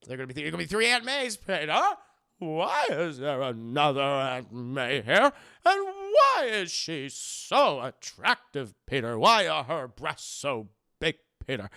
They're gonna be 3 Aunt Mays, Peter. Why is there another Aunt May here? And why is she so attractive, Peter? Why are her breasts so big, Peter?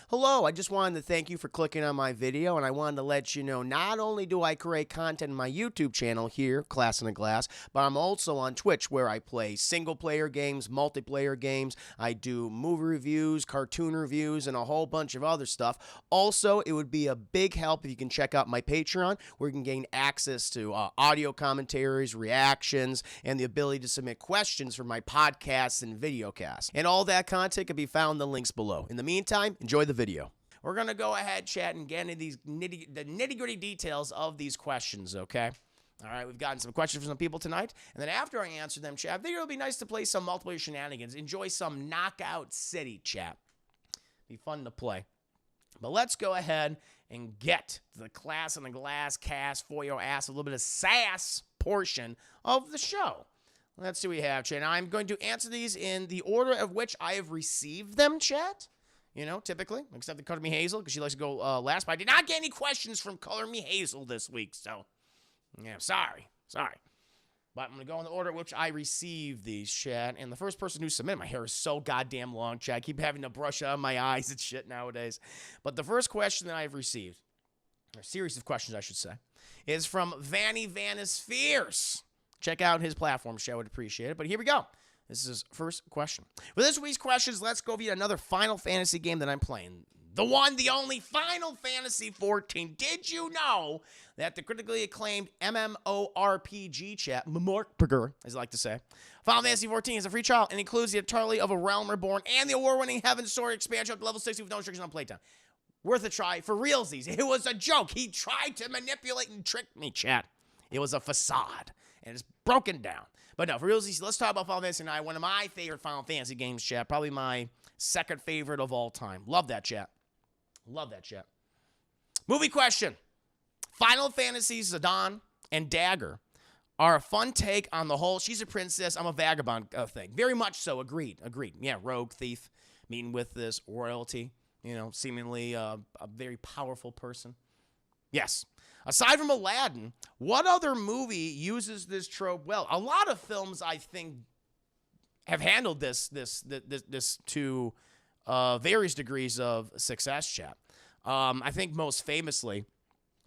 Hello, I just wanted to thank you for clicking on my video, and I wanted to let you know not only do I create content in my YouTube channel here, Class in a Glass, but I'm also on Twitch where I play single-player games, multiplayer games. I do movie reviews, cartoon reviews, and a whole bunch of other stuff. Also, it would be a big help if you can check out my Patreon, where you can gain access to audio commentaries, reactions, and the ability to submit questions for my podcasts and videocasts. And all that content can be found in the links below. In the meantime, enjoy the video. We're going to go ahead, chat, and get into the nitty-gritty details of these questions, okay? All right, we've gotten some questions from some people tonight, and then after I answer them, chat, I think it'll be nice to play some multiplayer shenanigans, enjoy some Knockout City, chat. Be fun to play. But let's go ahead and get to the Class in a Glass cast for your ass, a little bit of sass portion of the show. Let's see what we have, chat. Now, I'm going to answer these in the order of which I have received them, chat. You know, typically, except the Color Me Hazel, because she likes to go last. But I did not get any questions from Color Me Hazel this week, so, yeah, sorry. But I'm going to go in the order in which I received these, chat. And the first person who submitted, my hair is so goddamn long, chat. I keep having to brush out my eyes and shit nowadays. But the first question that I've received, or series of questions, I should say, is from Vanny Vanis Fierce. Check out his platform, chat. I would appreciate it. But here we go. This is his first question. For this week's questions, let's go via another Final Fantasy game that I'm playing. The one, the only Final Fantasy 14. Did you know that the critically acclaimed MMORPG chat, MMORPG, as I like to say, Final Fantasy 14 is a free trial and includes the entirety of A Realm Reborn and the award-winning Heaven's Sword expansion up to level 60 with no restrictions on playtime. Worth a try for realsies. It was a joke. He tried to manipulate and trick me, chat. It was a facade, and it's broken down. But no, for real, let's talk about Final Fantasy IX, one of my favorite Final Fantasy games, chat. Probably my second favorite of all time. Love that, chat. Love that, chat. Movie question. Final Fantasy Zidane and Dagger are a fun take on the whole she's a princess, I'm a vagabond thing. Very much so. Agreed. Yeah, rogue, thief, meeting with this royalty, you know, seemingly a very powerful person. Yes. Aside from Aladdin, what other movie uses this trope well? A lot of films, I think, have handled this to various degrees of success, chat. I think most famously,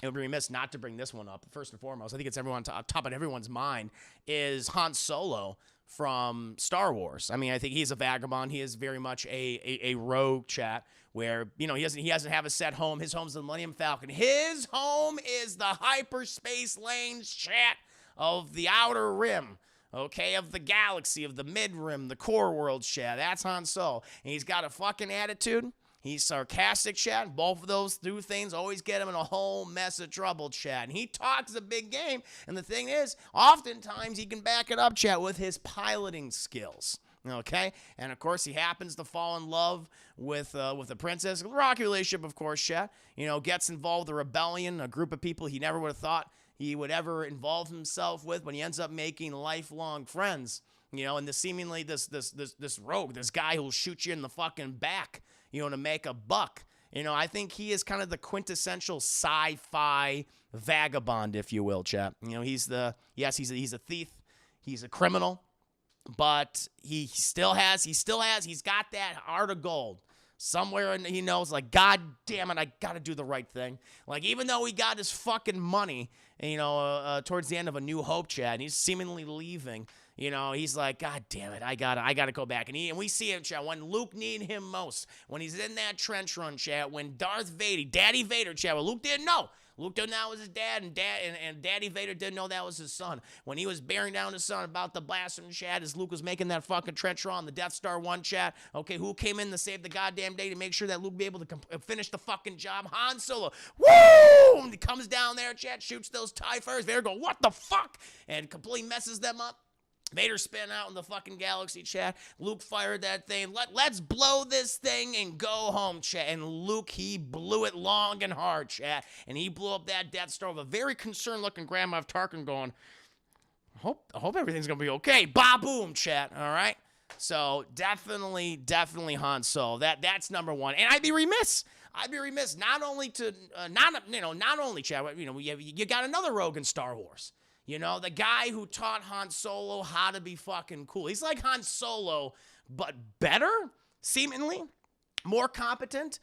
it would be remiss not to bring this one up. First and foremost, I think it's top of everyone's mind, is Han Solo from Star Wars. I mean, I think he's a vagabond. He is very much a rogue, chat, where, you know, he doesn't have a set home. His home's the Millennium Falcon. His home is the hyperspace lanes, chat, of the Outer Rim, okay, of the galaxy, of the Mid-Rim, the core world, chat. That's Han Solo. And he's got a fucking attitude. He's sarcastic, chat. Both of those two things always get him in a whole mess of trouble, chat. And he talks a big game. And the thing is, oftentimes he can back it up, chat, with his piloting skills. Okay? And, of course, he happens to fall in love with a princess. Rocky relationship, of course, chat. You know, gets involved with a rebellion, a group of people he never would have thought he would ever involve himself with, when he ends up making lifelong friends. You know, and seemingly this rogue, this guy who'll shoot you in the fucking back, you know, to make a buck. You know, I think he is kind of the quintessential sci-fi vagabond, if you will, chat. You know, he's a thief, he's a criminal, but he's got that heart of gold. Somewhere he knows, like, God damn it, I got to do the right thing. Like, even though he got his fucking money, you know, towards the end of A New Hope, chat, and he's seemingly leaving, you know, he's like, God damn it, I gotta go back. And we see him, chat, when Luke needed him most, when he's in that trench run, chat, when Darth Vader, Daddy Vader, chat, well, Luke didn't know. Luke didn't know that was his dad, and Daddy Vader didn't know that was his son. When he was bearing down his son about the blasphemy, chat, as Luke was making that fucking trench run on the Death Star 1, chat, okay, who came in to save the goddamn day to make sure that Luke be able to finish the fucking job? Han Solo. Woo! And he comes down there, chat, shoots those TIE fighters. Vader go, what the fuck? And completely messes them up. Vader spin out in the fucking galaxy, chat. Luke fired that thing. Let's blow this thing and go home, chat. And Luke, he blew it long and hard, chat. And he blew up that Death Star with a very concerned-looking Grand Moff Tarkin going, I hope everything's going to be okay. Ba-boom, chat, all right? So definitely Han Solo. That's number one. And I'd be remiss I'd be remiss not only to not only Chad, you got another rogue in Star Wars. The guy who taught Han Solo how to be fucking cool. He's like Han Solo, but better, seemingly, more competent,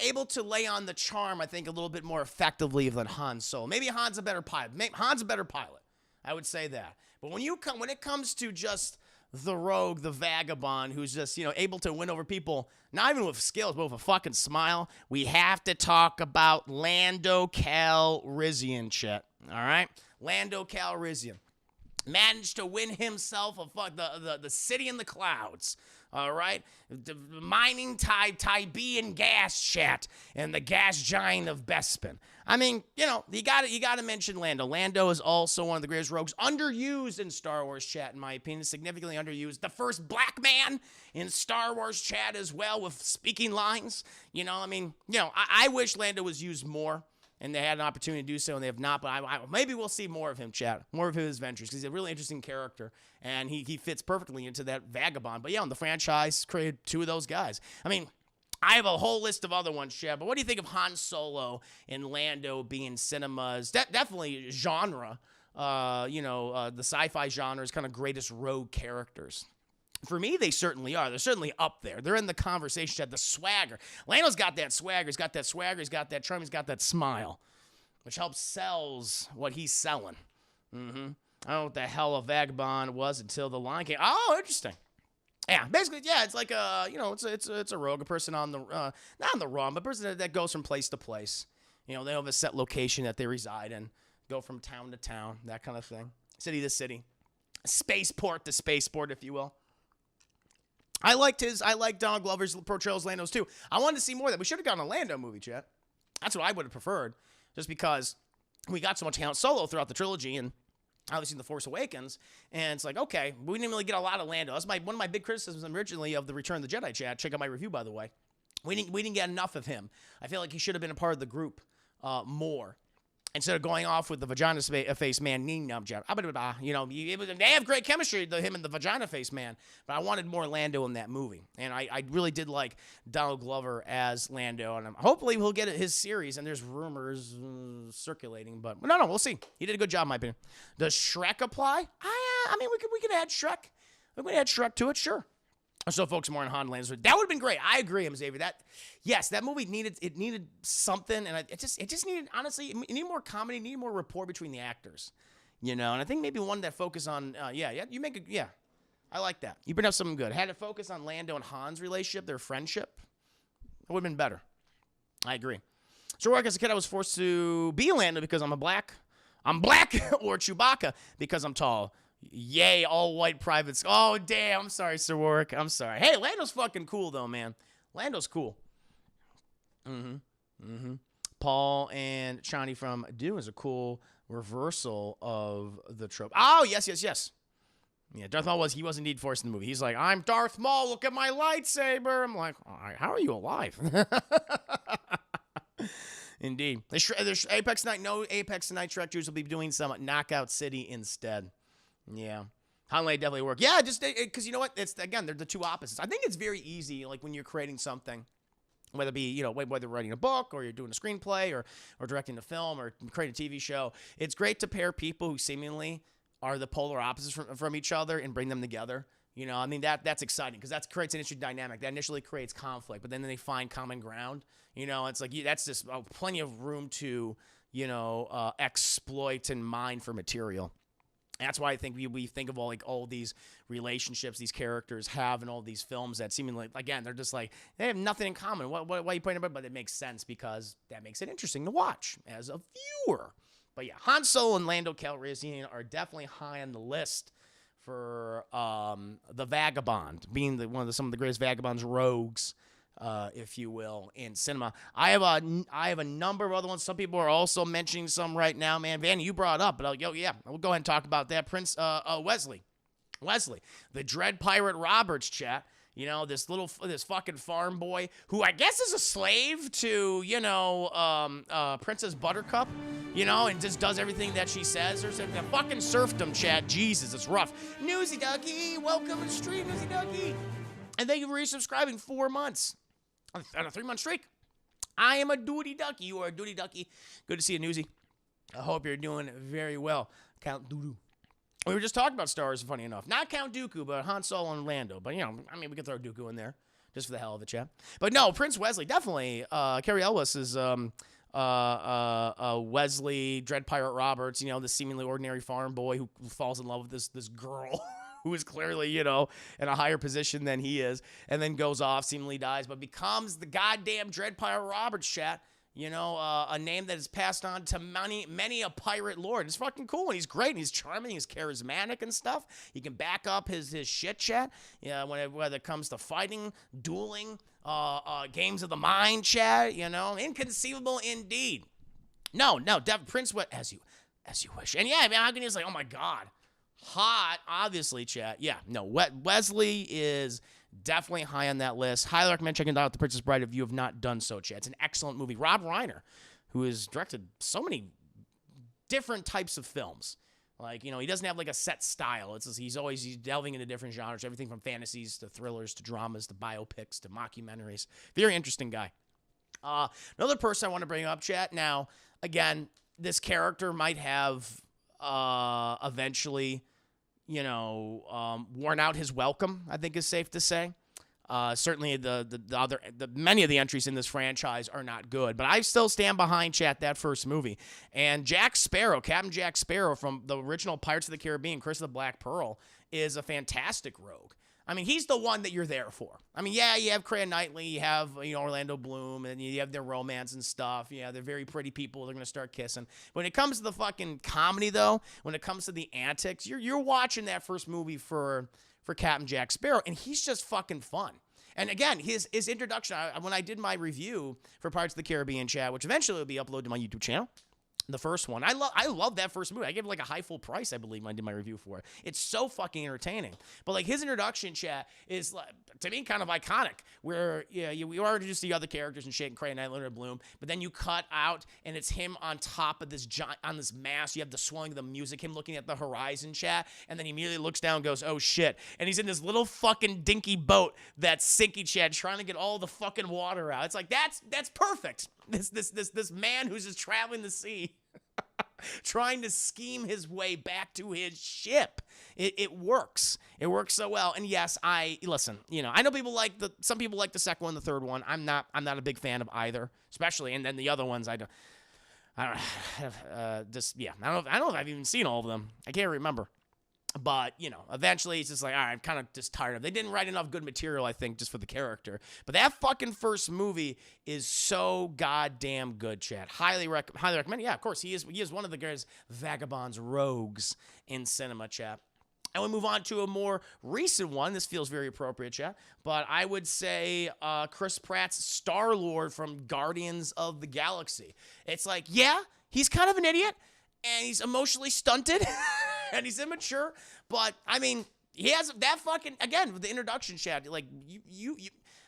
able to lay on the charm, I think, a little bit more effectively than Han Solo. Maybe Han's a better pilot. Han's a better pilot. I would say that. But when it comes to just the rogue, the vagabond, who's just, able to win over people, not even with skills, but with a fucking smile, we have to talk about Lando Calrissian, Chet. All right? Lando Calrissian managed to win himself the city in the clouds. All right, the mining Tibean gas chat and the gas giant of Bespin. I mean, you got to mention Lando. Lando is also one of the greatest rogues, underused in Star Wars chat, in my opinion, significantly underused. The first black man in Star Wars chat as well, with speaking lines. I wish Lando was used more, and they had an opportunity to do so, and they have not. But maybe we'll see more of him, Chad, more of his adventures, because he's a really interesting character, and he fits perfectly into that vagabond. But yeah, the franchise created two of those guys. I mean, I have a whole list of other ones, Chad, but what do you think of Han Solo and Lando being cinemas? Definitely genre, the sci-fi genre's kind of greatest rogue characters. For me, they certainly are. They're certainly up there. They're in the conversation, Chad. The swagger. Lando's got that swagger. He's got that swagger. He's got that charm. He's got that smile, which helps sells what he's selling. I don't know what the hell a vagabond was until the line came. Oh, interesting. Yeah, basically, yeah, it's like it's a rogue, a person on the not on the run, but a person that goes from place to place. They have a set location that they reside in, go from town to town, that kind of thing, city to city, spaceport to spaceport, if you will. I like Donald Glover's portrayal as Lando's too. I wanted to see more of that. We should have gotten a Lando movie, Chet. That's what I would have preferred, just because we got so much Han Solo throughout the trilogy, and obviously in The Force Awakens, and it's like, okay, we didn't really get a lot of Lando. That's one of my big criticisms originally of the Return of the Jedi, Chat. Check out my review, by the way. We didn't get enough of him. I feel like he should have been a part of the group more. Instead of going off with the vagina face man, they have great chemistry, him and the vagina face man. But I wanted more Lando in that movie, and I really did like Donald Glover as Lando, and hopefully he'll get his series. And there's rumors circulating, but no, we'll see. He did a good job, in my opinion. Does Shrek apply? I mean, we could add Shrek. We could add Shrek to it, sure. So, folks, more on Han Lando. That would have been great. I agree, Xavier. That movie needed something, and it just needed, honestly, it needed more comedy, it needed more rapport between the actors, And I think maybe one that focus on, I like that. You bring up something good. Had to focus on Lando and Han's relationship, their friendship. It would have been better. I agree. So, as a kid, I was forced to be Lando because I'm black, or Chewbacca because I'm tall. Yay, all white privates. Oh, damn. I'm sorry, Sir Warwick. I'm sorry. Hey, Lando's fucking cool, though, man. Lando's cool. Paul and Chani from Dune is a cool reversal of the trope. Oh, yes. Yeah, Darth Maul was indeed forced in the movie. He's like, I'm Darth Maul. Look at my lightsaber. I'm like, all right, how are you alive? Indeed. There's Apex Night. No Apex Night Shrek Jews will be doing some Knockout City instead. Yeah. Hanley definitely work. Yeah, just because you know what? It's again, they're the two opposites. I think it's very easy, like when you're creating something, whether it be, whether writing a book or you're doing a screenplay or directing a film or creating a TV show. It's great to pair people who seemingly are the polar opposites from each other and bring them together. That's exciting because that creates an interesting dynamic. That initially creates conflict, but then they find common ground. It's like that's just plenty of room to, exploit and mine for material. That's why I think we think of all these relationships these characters have in all these films that seemingly, again, they're just like, they have nothing in common. Why are you pointing about? But it makes sense because that makes it interesting to watch as a viewer. But yeah, Han Solo and Lando Calrissian are definitely high on the list for the Vagabond, being some of the greatest Vagabonds rogues, if you will, in cinema. I have a number of other ones. Some people are also mentioning some right now, man. Vanny, you brought it up, but we'll go ahead and talk about that. Prince Wesley, the Dread Pirate Roberts, chat. This fucking farm boy who I guess is a slave to, Princess Buttercup, and just does everything that she says. There's a fucking serfdom, chat. Jesus, it's rough. Newsy Ducky, welcome to stream, Newsy Ducky. And thank you for resubscribing 4 months on a 3-month streak. I am a duty ducky. You are a duty ducky. Good to see you, Newsy. I hope you're doing very well, Count Dooku. We were just talking about Star Wars, funny enough. Not Count Dooku, but Han Solo and Lando. But, you know, I mean, we could throw Dooku in there just for the hell of it, chat. But no, Prince Wesley, definitely. Carrie Ellis is Wesley, Dread Pirate Roberts, you know, the seemingly ordinary farm boy who falls in love with this girl who is clearly, you know, in a higher position than he is, and then goes off, seemingly dies, but becomes the goddamn Dread Pirate Roberts, chat. You know, a name that is passed on to many a pirate lord. It's fucking cool, and he's great, and he's charming, he's charismatic and stuff. He can back up his shit chat. Yeah, whether it comes to fighting, dueling, games of the mind, chat. You know, inconceivable indeed. No, Prince, as you wish. And yeah, I mean, how can you say, oh my god, hot? Obviously, chat. Yeah, no, Wesley is definitely high on that list. Highly recommend checking out The Princess Bride if you have not done so, chat. It's an excellent movie. Rob Reiner, who has directed so many different types of films. Like, you know, he doesn't have like a set style. It's just, he's delving into different genres, everything from fantasies to thrillers to dramas to biopics to mockumentaries. Very interesting guy. Another person I want to bring up, chat. Now, again, this character might have eventually, you know, worn out his welcome, I think is safe to say. Certainly many of the entries in this franchise are not good, but I still stand behind, chat, that first movie. And Jack Sparrow, Captain Jack Sparrow from the original Pirates of the Caribbean, Curse of the Black Pearl, is a fantastic rogue. I mean, he's the one that you're there for. I mean, yeah, you have Keira Knightley, you have, you know, Orlando Bloom, and you have their romance and stuff. Yeah, they're very pretty people. They're going to start kissing. When it comes to the fucking comedy, though, when it comes to the antics, you're watching that first movie for Captain Jack Sparrow, and he's just fucking fun. And again, his introduction, when I did my review for Pirates of the Caribbean, chat, which eventually will be uploaded to my YouTube channel, the first one. I love that first movie. I gave it like a high full price, I believe, when I did my review for it. It's so fucking entertaining. But like his introduction, chat, is like, to me, kind of iconic. Where we already just see other characters and shit, and Keira Knightley and Bloom, but then you cut out and it's him on top of this giant, on this mast. You have the swelling of the music, him looking at the horizon, chat, and then he immediately looks down and goes, "Oh shit!" And he's in this little fucking dinky boat that's sinky, chat, trying to get all the fucking water out. It's like that's perfect. This man who's just traveling the sea. Trying to scheme his way back to his ship. It works. It works so well. And yes, listen, you know, I know some people like the second one, the third one. I'm not a big fan of either, especially, and then the other ones I don't know if I've even seen all of them. I can't remember. But, you know, eventually it's just like, all right, I'm kind of just tired of it. They didn't write enough good material, I think, just for the character. But that fucking first movie is so goddamn good, chat. Highly recommend. Yeah, of course, he is one of the greatest vagabonds, rogues in cinema, chat. And we move on to a more recent one. This feels very appropriate, chat. But I would say Chris Pratt's Star-Lord from Guardians of the Galaxy. It's like, yeah, he's kind of an idiot, and he's emotionally stunted. And he's immature, but I mean, he has that fucking, again, with the introduction, chat, like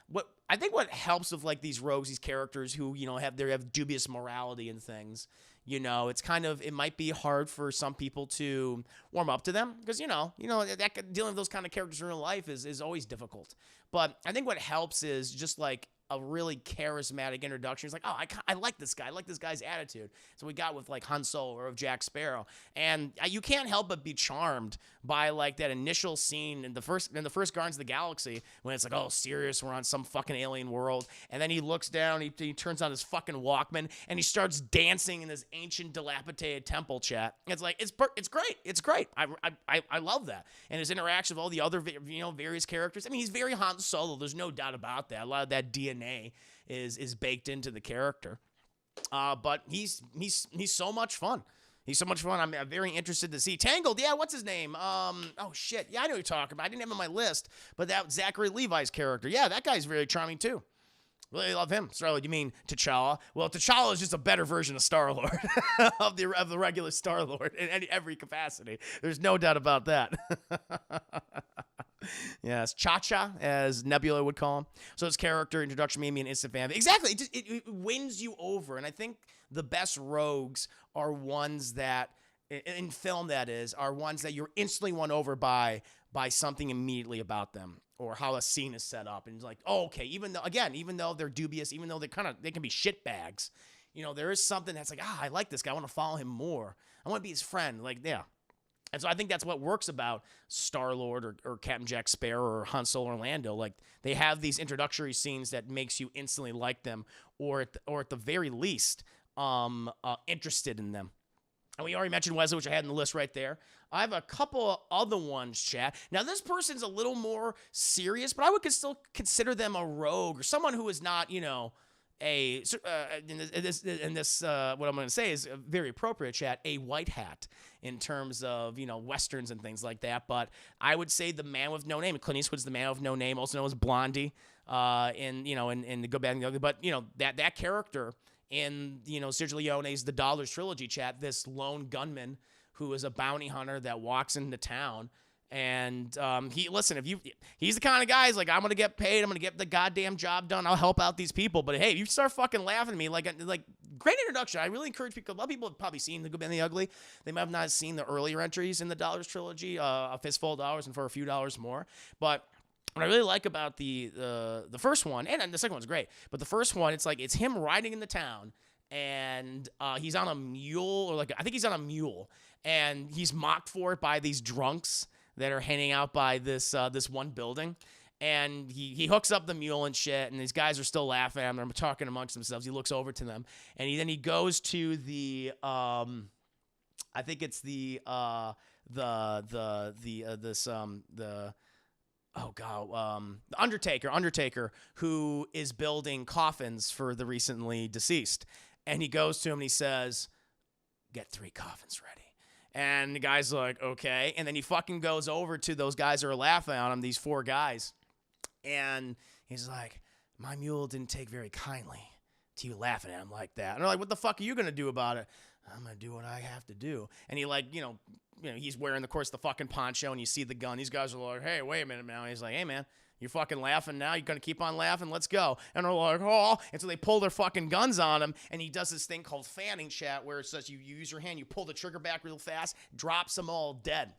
what helps with like these rogues, these characters who, you know, have dubious morality and things, you know, it might be hard for some people to warm up to them because, you know, dealing with those kind of characters in real life is always difficult. But I think what helps is just like a really charismatic introduction. It's like, oh, I like this guy. I like this guy's attitude. So we got with like Han Solo or of Jack Sparrow, and you can't help but be charmed by like that initial scene in the first Guardians of the Galaxy when it's like, oh, serious, we're on some fucking alien world, and then he looks down, he turns on his fucking Walkman, and he starts dancing in this ancient dilapidated temple, chat. It's like it's great. It's great. I love that, and his interaction with all the other various characters. I mean, he's very Han Solo. There's no doubt about that. A lot of that DNA is baked into the character, but he's so much fun. He's so much fun. I'm very interested to see Tangled. Yeah, what's his name? Oh shit. Yeah, I know who you're talking about. I didn't have him on my list, but that Zachary Levi's character. Yeah, that guy's very charming too. Really love him. Star-Lord, you mean T'Challa? Well, T'Challa is just a better version of Star-Lord, of the regular Star-Lord in every capacity. There's no doubt about that. Yes, Cha-Cha, as Nebula would call him. So his character introduction made me an instant fan. Exactly, it wins you over. And I think the best rogues are ones that in film that is, are ones that you're instantly won over by something immediately about them or how a scene is set up. And it's like, oh, okay, even though they're dubious, even though they can be shitbags, there is something that's like, I like this guy. I want to follow him more. I want to be his friend. Like, yeah. And so I think that's what works about Star-Lord or Captain Jack Sparrow or Han Solo or Lando. Like, they have these introductory scenes that makes you instantly like them, or at the very least, interested in them. And we already mentioned Wesley, which I had in the list right there. I have a couple other ones, chat. Now, this person's a little more serious, but I would still consider them a rogue or someone who is not, what I'm going to say is very appropriate, chat, a white hat in terms of, Westerns and things like that. But I would say the man with no name. Clint Eastwood's the man with no name, also known as Blondie, in the Good, Bad, and the Ugly. But, that character in, Sergio Leone's The Dollars trilogy, chat, this lone gunman who is a bounty hunter that walks into town. And he's the kind of guy, he's like, I'm going to get paid. I'm going to get the goddamn job done. I'll help out these people. But hey, if you start fucking laughing at me, like great introduction. I really encourage people. A lot of people have probably seen The Good, Bad, and the Ugly. They might have not seen the earlier entries in the Dollars trilogy, A Fistful of Dollars and For a Few Dollars More. But what I really like about the first one, and the second one's great, but the first one, it's him riding in the town, and he's on a mule, I think he's on a mule, and he's mocked for it by these drunks that are hanging out by this one building, and he hooks up the mule and shit, and these guys are still laughing at him. They're talking amongst themselves. He looks over to them, and he goes to the I think it's the Undertaker, who is building coffins for the recently deceased, and he goes to him and he says, "Get 3 coffins ready." And the guy's like, okay. And then he fucking goes over to those guys that are laughing on him, these 4 guys. And he's like, my mule didn't take very kindly to you laughing at him like that. And they're like, what the fuck are you going to do about it? I'm going to do what I have to do. And he he's wearing, of course, the fucking poncho, and you see the gun. These guys are like, hey, wait a minute now. And he's like, hey, man, you're fucking laughing now? You're going to keep on laughing? Let's go. And they're like, oh. And so they pull their fucking guns on him, and he does this thing called fanning, chat, where it says you use your hand, you pull the trigger back real fast, drops them all dead,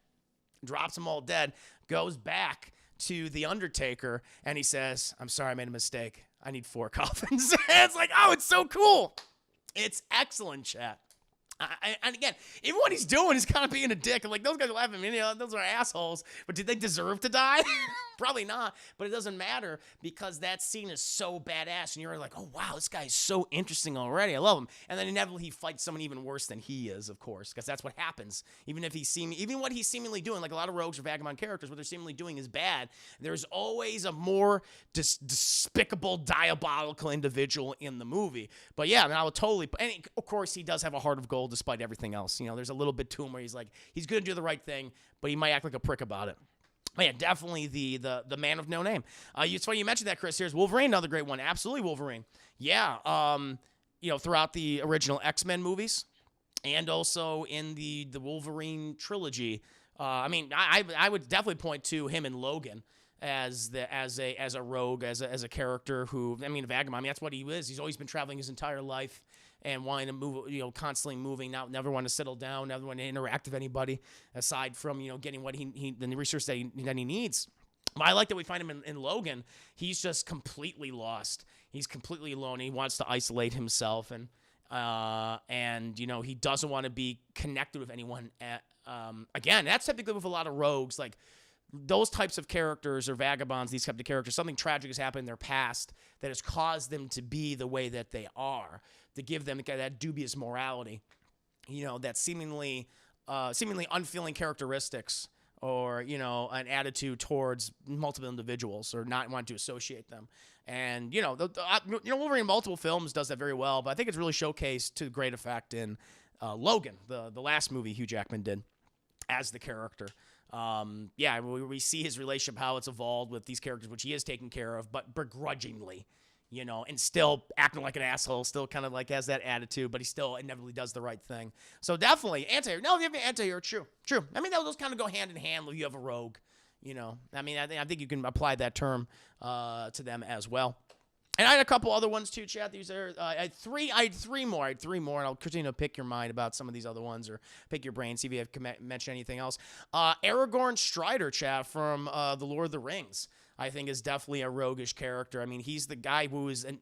goes back to the Undertaker, and he says, I'm sorry, I made a mistake. I need 4 coffins. It's like, oh, it's so cool. It's excellent, chat. And again, even what he's doing is kind of being a dick. I'm like, those guys are laughing at me. Those are assholes. But did they deserve to die? Probably not. But it doesn't matter because that scene is so badass. And you're like, oh, wow, this guy is so interesting already. I love him. And then inevitably he fights someone even worse than he is, of course, because that's what happens. Even what he's seemingly doing, like a lot of rogues or vagabond characters, what they're seemingly doing is bad. There's always a more despicable, diabolical individual in the movie. But yeah, and I would totally, and of course he does have a heart of gold despite everything else. There's a little bit to him where he's like, he's going to do the right thing, but he might act like a prick about it. But yeah, definitely the man of no name. It's funny you mentioned that, Chris. Here's Wolverine, another great one. Absolutely Wolverine. Yeah, throughout the original X-Men movies and also in the Wolverine trilogy. I would definitely point to him in Logan as a rogue, as a character who, vagabond. That's what he is. He's always been traveling his entire life and wanting to move, constantly moving, never want to settle down, never want to interact with anybody aside from, getting what the research that he needs. But I like that we find him in Logan. He's just completely lost. He's completely alone. He wants to isolate himself, and he doesn't want to be connected with anyone. Again, that's typically with a lot of rogues, like those types of characters or vagabonds, these types of characters, something tragic has happened in their past that has caused them to be the way that they are, to give them that dubious morality, that seemingly unfeeling characteristics, or, an attitude towards multiple individuals, or not wanting to associate them. And, Wolverine in multiple films does that very well, but I think it's really showcased to great effect in Logan, the last movie Hugh Jackman did as the character. We see his relationship, how it's evolved with these characters, which he is taking care of, but begrudgingly, and still acting like an asshole, still kind of like has that attitude, but he still inevitably does the right thing. So definitely anti-hero. No, you have an anti-hero. True. Those kind of go hand in hand when you have a rogue, I think you can apply that term to them as well. And I had a couple other ones too, chat. These are I had three more, and I'll continue to pick your mind about some of these other ones, or pick your brain, see if you have mentioned anything else. Aragorn Strider, chat, from the Lord of the Rings, I think is definitely a roguish character. I mean, he's the guy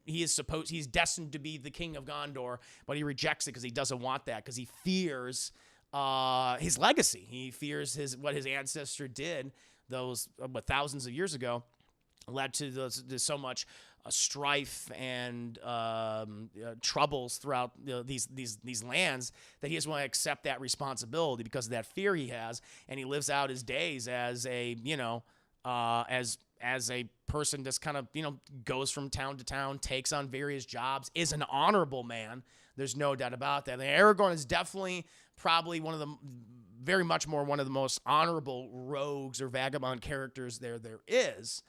he's destined to be the king of Gondor, but he rejects it because he doesn't want that, because he fears his legacy. He fears what his ancestor did those thousands of years ago, led to so much strife and troubles throughout these lands, that he doesn't want to accept that responsibility because of that fear he has, and he lives out his days as a as a person that's kind of goes from town to town, takes on various jobs, is an honorable man. There's no doubt about that. And Aragorn is definitely probably one of the most honorable rogues or vagabond characters there is.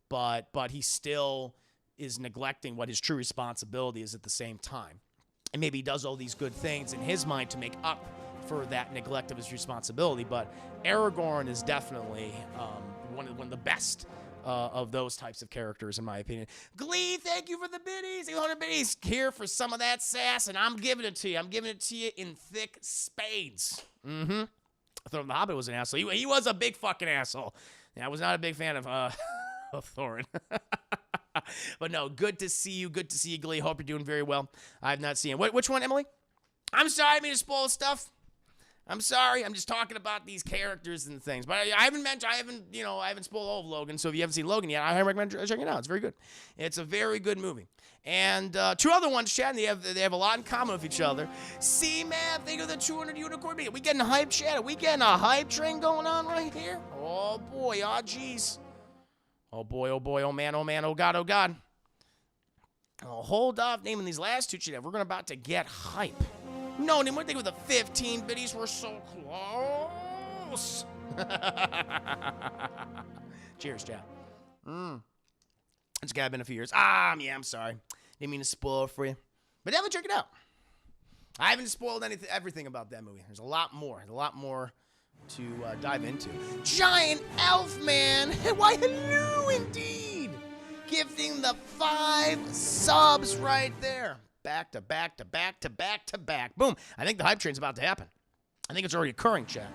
But he still is neglecting what his true responsibility is at the same time. And maybe he does all these good things in his mind to make up for that neglect of his responsibility. But Aragorn is definitely one of the best of those types of characters, in my opinion. Glee, thank you for the biddies. 800 biddies here for some of that sass, and I'm giving it to you. I'm giving it to you in thick spades. I thought the Hobbit was an asshole. He was a big fucking asshole. Yeah, I was not a big fan of Thorin. But no, good to see you. Good to see you, Glee. Hope you're doing very well. I've not seen it. Which one, Emily? I'm sorry, I didn't mean to spoil stuff. I'm sorry. I'm just talking about these characters and things. But I haven't spoiled all of Logan. So if you haven't seen Logan yet, I highly recommend checking it out. It's very good. It's a very good movie. And two other ones, Chad, and they have a lot in common with each other. C-Man, think of the 200 unicorn. We getting a hype, Chad? Are we getting a hype train going on right here? Oh boy, oh geez. Oh boy, oh man, oh God, oh God. I'll hold off naming these last two, Chad. We're about to get hype. No, then what they with the 15 biddies? We're so close. Cheers, Chad. It's been a few years. Yeah, I'm sorry. Didn't mean to spoil it for you. But definitely check it out. I haven't spoiled everything about that movie. There's a lot more to dive into. Giant Elf Man. Why, hello indeed. Gifting the 5 subs right there. Back to back to back to back to back. Boom. I think the hype train's about to happen. I think it's already occurring, chat.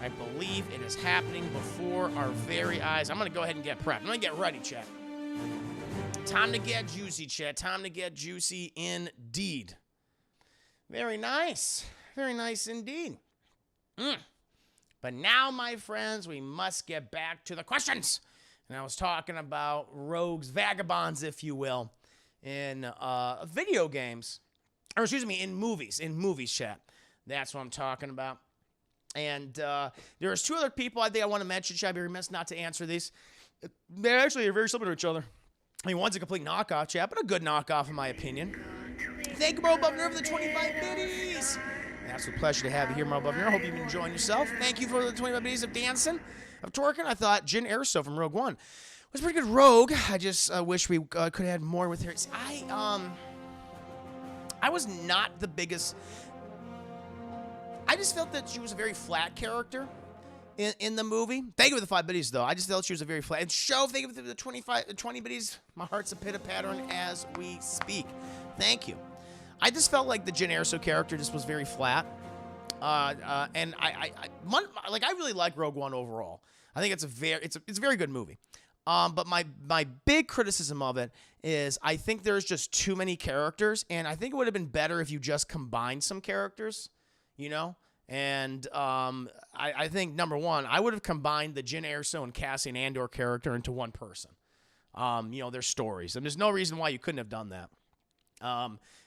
I believe it is happening before our very eyes. I'm going to go ahead and get prepped. I'm going to get ready, chat. Time to get juicy, chat. Time to get juicy indeed. Very nice. Very nice indeed. But now, my friends, we must get back to the questions. And I was talking about rogues, vagabonds, if you will, in video games. Or excuse me, in movies. In movies, chat. That's what I'm talking about. And there's 2 other people I think I want to mention. Should I be remiss not to answer these? They actually are very similar to each other. I mean, one's a complete knockoff, chat, but a good knockoff in my opinion. Thank you, Bro Above Nerve, for the 25 biddies. Absolute pleasure to have you here, Bro Above Nerve. I hope you've been enjoying yourself. Thank you for the 25 biddies of dancing, of twerking. I thought Jyn Erso from Rogue One was a pretty good rogue. I just wish we could have had more with her. I was not the biggest... I just felt that she was a very flat character in the movie. Thank you for the 5 biddies, though. I just felt she was a very flat. And Show, thank you for the 20 biddies. My heart's a pitter-pattering as we speak. Thank you. I just felt like the Jyn Erso character just was very flat. And I really like Rogue One overall. I think it's a very good movie. But my big criticism of it is I think there's just too many characters, and I think it would have been better if you just combined some characters. And I think, number one, I would have combined the Jyn Erso and Cassian Andor character into one person. Their stories. And there's no reason why you couldn't have done that.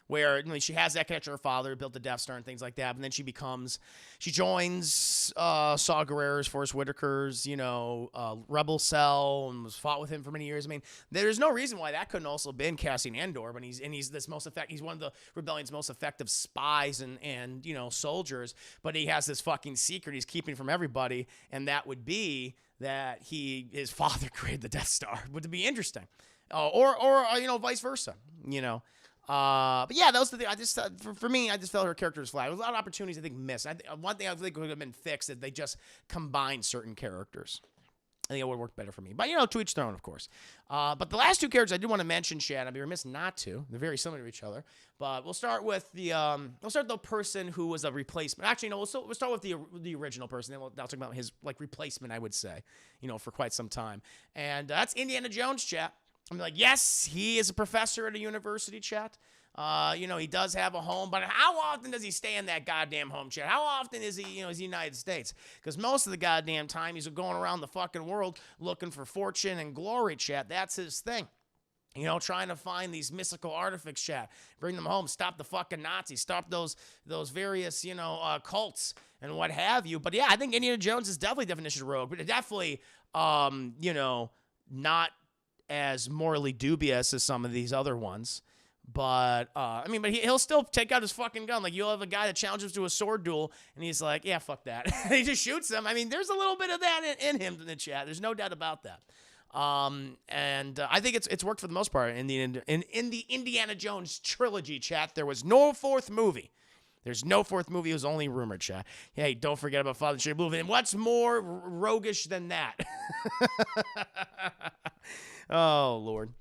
Where she has that connection to her father, built the Death Star and things like that, and then she joins Saw Gerrera's, Forrest Whitaker's, Rebel Cell, and was fought with him for many years. I mean, there's no reason why that couldn't also have been Cassian Andor, but he's one of the rebellion's most effective spies and soldiers, but he has this fucking secret he's keeping from everybody, and that would be that his father created the Death Star. Would be interesting, or vice versa, But yeah, that was the thing. I just for me, I just felt her character was flat. There was a lot of opportunities I think missed. One thing I think would have been fixed is they just combined certain characters. I think it would work better for me. But, you know, to each their own, of course. But the last two characters I do want to mention, Chad, I'd be remiss not to. They're very similar to each other. But we'll start with the person who was a replacement. Actually, no, we'll start with the original person. Then I'll talk about his, like, replacement, I would say, you know, for quite some time. And that's Indiana Jones, chat. I'm like, yes, he is a professor at a university, chat. You know, he does have a home, but how often does he stay in that goddamn home, chat? How often is he, you know, is he United States? Because most of the goddamn time he's going around the fucking world looking for fortune and glory, chat. That's his thing. You know, trying to find these mystical artifacts, chat. Bring them home. Stop the fucking Nazis. Stop those various, you know, cults and what have you. But yeah, I think Indiana Jones is definitely definition of rogue, but definitely, you know, not as morally dubious as some of these other ones. But, I mean, but he'll still take out his fucking gun. Like, you'll have a guy that challenges to a sword duel, and he's like, yeah, fuck that. He just shoots him. I mean, there's a little bit of that in him in the chat. There's no doubt about that. And I think it's worked for the most part in the Indiana Jones trilogy, chat. There was no fourth movie. There's no fourth movie. It was only rumored, chat. Hey, don't forget about Father Shea Blue. And what's more roguish than that? Oh, Lord.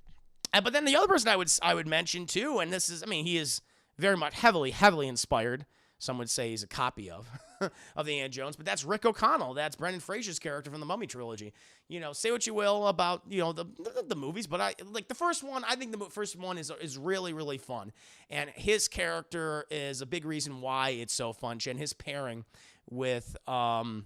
But then the other person I would mention too, and this is, I mean, he is very much heavily inspired. Some would say he's a copy of the Indiana Jones, but that's Rick O'Connell. That's Brendan Fraser's character from the Mummy trilogy. You know, say what you will about, you know, the movies, but I like the first one. I think the first one is really fun, and his character is a big reason why it's so fun. And his pairing with Rachel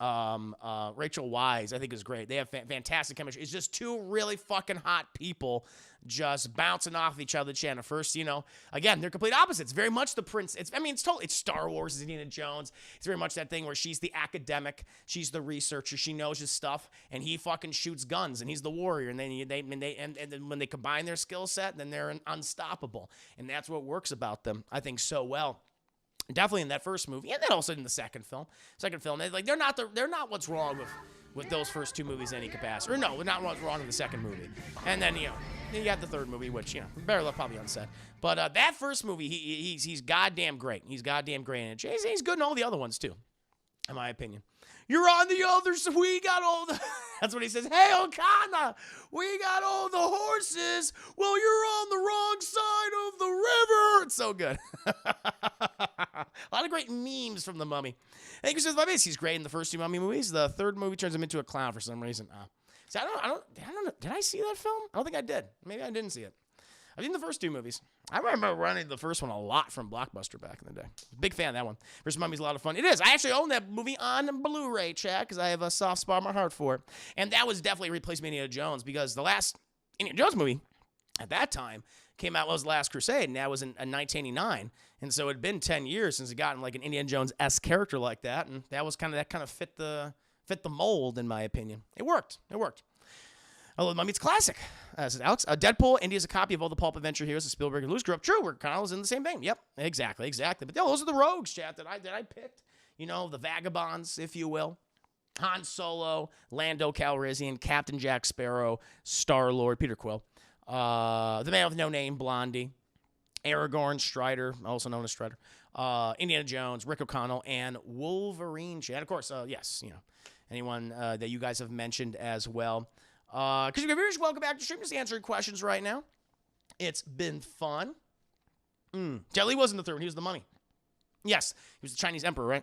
Weisz, I think, is great. They have fantastic chemistry. It's just two really fucking hot people just bouncing off each other. At first, you know, again, they're complete opposites. Very much the prince. It's Star Wars, it's Indiana Jones. It's very much that thing where she's the academic, she's the researcher, she knows his stuff, and he fucking shoots guns, and he's the warrior. And then then when they combine their skill set, then they're unstoppable. And that's what works about them, I think, so well. Definitely in that first movie, and then also in the second film. They're not what's wrong with those first two movies in any capacity. Or no, they're not what's wrong with the second movie. And then, you know, you got the third movie, which, you know, better left probably unsaid. But that first movie, he's goddamn great. He's goddamn great, and he's good in all the other ones too, in my opinion. You're on the other side. We got all the... That's what he says. Hey, O'Connor, we got all the horses. Well, you're on the wrong side of the river. It's so good. A lot of great memes from the Mummy. I think he's great in the first two Mummy movies. The third movie turns him into a clown for some reason. So I don't know. Did I see that film? I don't think I did. Maybe I didn't see it. I've seen the first two movies. I remember running the first one a lot from Blockbuster back in the day. Big fan of that one. First Mummy's a lot of fun. It is. I actually own that movie on Blu-ray, chat, because I have a soft spot in my heart for it. And that was definitely a replacement Indiana Jones, because the last Indiana Jones movie at that time came out was Last Crusade, and that was in 1989. And so it had been 10 years since it gotten like an Indiana Jones-esque character like that, and that kind of fit the mold, in my opinion. It worked. I love Mummy. It's classic. Says Alex. Deadpool, Indy is a copy of all the pulp adventure heroes that Spielberg and Lewis grew up. True, where Connell is in the same vein. Yep, exactly. But those are the rogues, chat, that I picked. You know, the vagabonds, if you will. Han Solo, Lando Calrissian, Captain Jack Sparrow, Star-Lord, Peter Quill, the man with no name, Blondie, Aragorn, Strider, also known as Strider, Indiana Jones, Rick O'Connell, and Wolverine, chat. Of course, yes, you know, anyone that you guys have mentioned as well. Because you viewers, welcome back to stream. Just answering questions right now. It's been fun. Jet Li wasn't the third one. He was the Mummy. Yes, he was the Chinese emperor, right?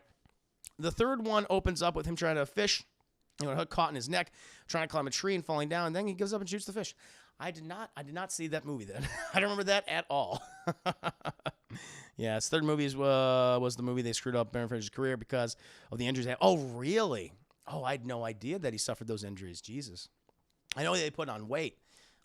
The third one opens up with him trying to fish. You know, a hook caught in his neck, trying to climb a tree and falling down, and then he gives up and shoots the fish. I did not see that movie then. I don't remember that at all. Yes, third movie was the movie they screwed up Baron Fraser's career because of the injuries. Oh, really? Oh, I had no idea that he suffered those injuries. Jesus. I know they put on weight,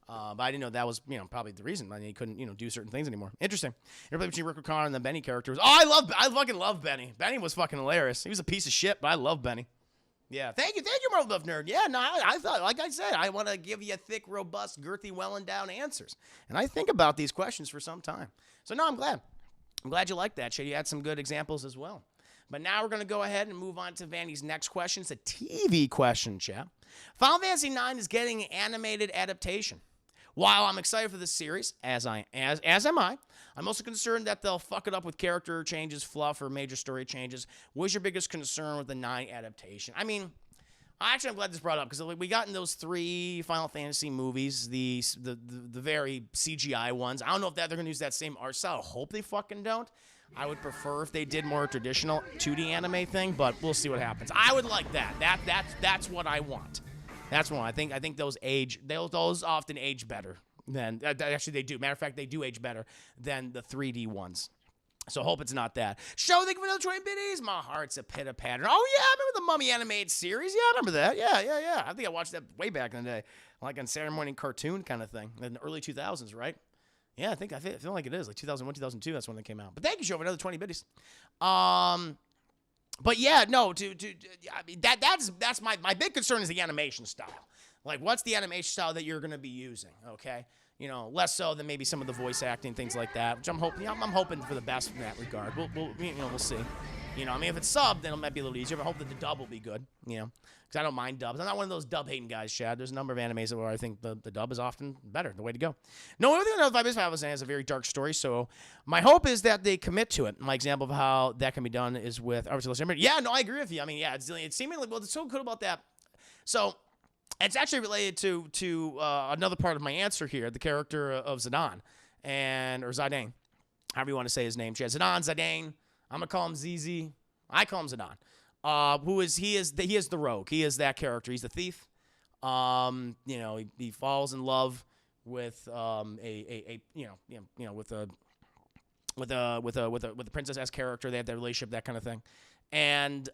but I didn't know that was, you know, probably the reason. I mean, he couldn't, you know, do certain things anymore. Interesting. Interplay between Rick O'Connor and the Benny characters. Oh, I fucking love Benny. Benny was fucking hilarious. He was a piece of shit, but I love Benny. Yeah, thank you, Marvel Buff Nerd. Yeah, no, I thought, like I said, I want to give you thick, robust, girthy, well-endowed answers, and I think about these questions for some time. So no, I'm glad. I'm glad you liked that, Shay. You had some good examples as well. But now we're going to go ahead and move on to Vandy's next question. It's a TV question, chap. Final Fantasy IX is getting an animated adaptation. While I'm excited for this series, as am I, I'm also concerned that they'll fuck it up with character changes, fluff, or major story changes. What's your biggest concern with the 9 adaptation? I mean, Actually, I'm glad this brought up because we got in those 3 Final Fantasy movies, the very CGI ones. I don't know if they're going to use that same art style. I hope they fucking don't. I would prefer if they did more traditional 2D anime thing, but we'll see what happens. I would like that. That's what I want. That's one. I think those often age better than actually they do. Matter of fact, they do age better than the 3D ones. So hope it's not that. Show, thank you for another 20 biddies. My heart's a pitter-patter. Oh, yeah, I remember the Mummy animated series. Yeah, I remember that. Yeah. I think I watched that way back in the day. Like on Saturday morning cartoon kind of thing. In the early 2000s, right? Yeah, I feel like it is. Like 2001, 2002, that's when they came out. But thank you, Show, for another 20 biddies. But yeah, no, I mean, that's my big concern is the animation style. Like, what's the animation style that you're going to be using, okay? You know, less so than maybe some of the voice acting, things like that, which I'm hoping for the best in that regard. We'll see. You know, I mean, if it's subbed, then it might be a little easier, but I hope that the dub will be good, you know, because I don't mind dubs. I'm not one of those dub-hating guys, Chad. There's a number of animes where I think the dub is often better, the way to go. No, everything that I was saying is a very dark story, so my hope is that they commit to it. My example of how that can be done is with ROSEMARY. Yeah, no, I agree with you. I mean, yeah, it's seemingly, well, it's so good about that. So, it's actually related to another part of my answer here, the character of Zidane, or Zidane, however you want to say his name. Zidane. I'm gonna call him ZZ. I call him Zidane. He is the rogue. He is that character. He's the thief. You know, he falls in love with with a princess character. They have that relationship, that kind of thing. And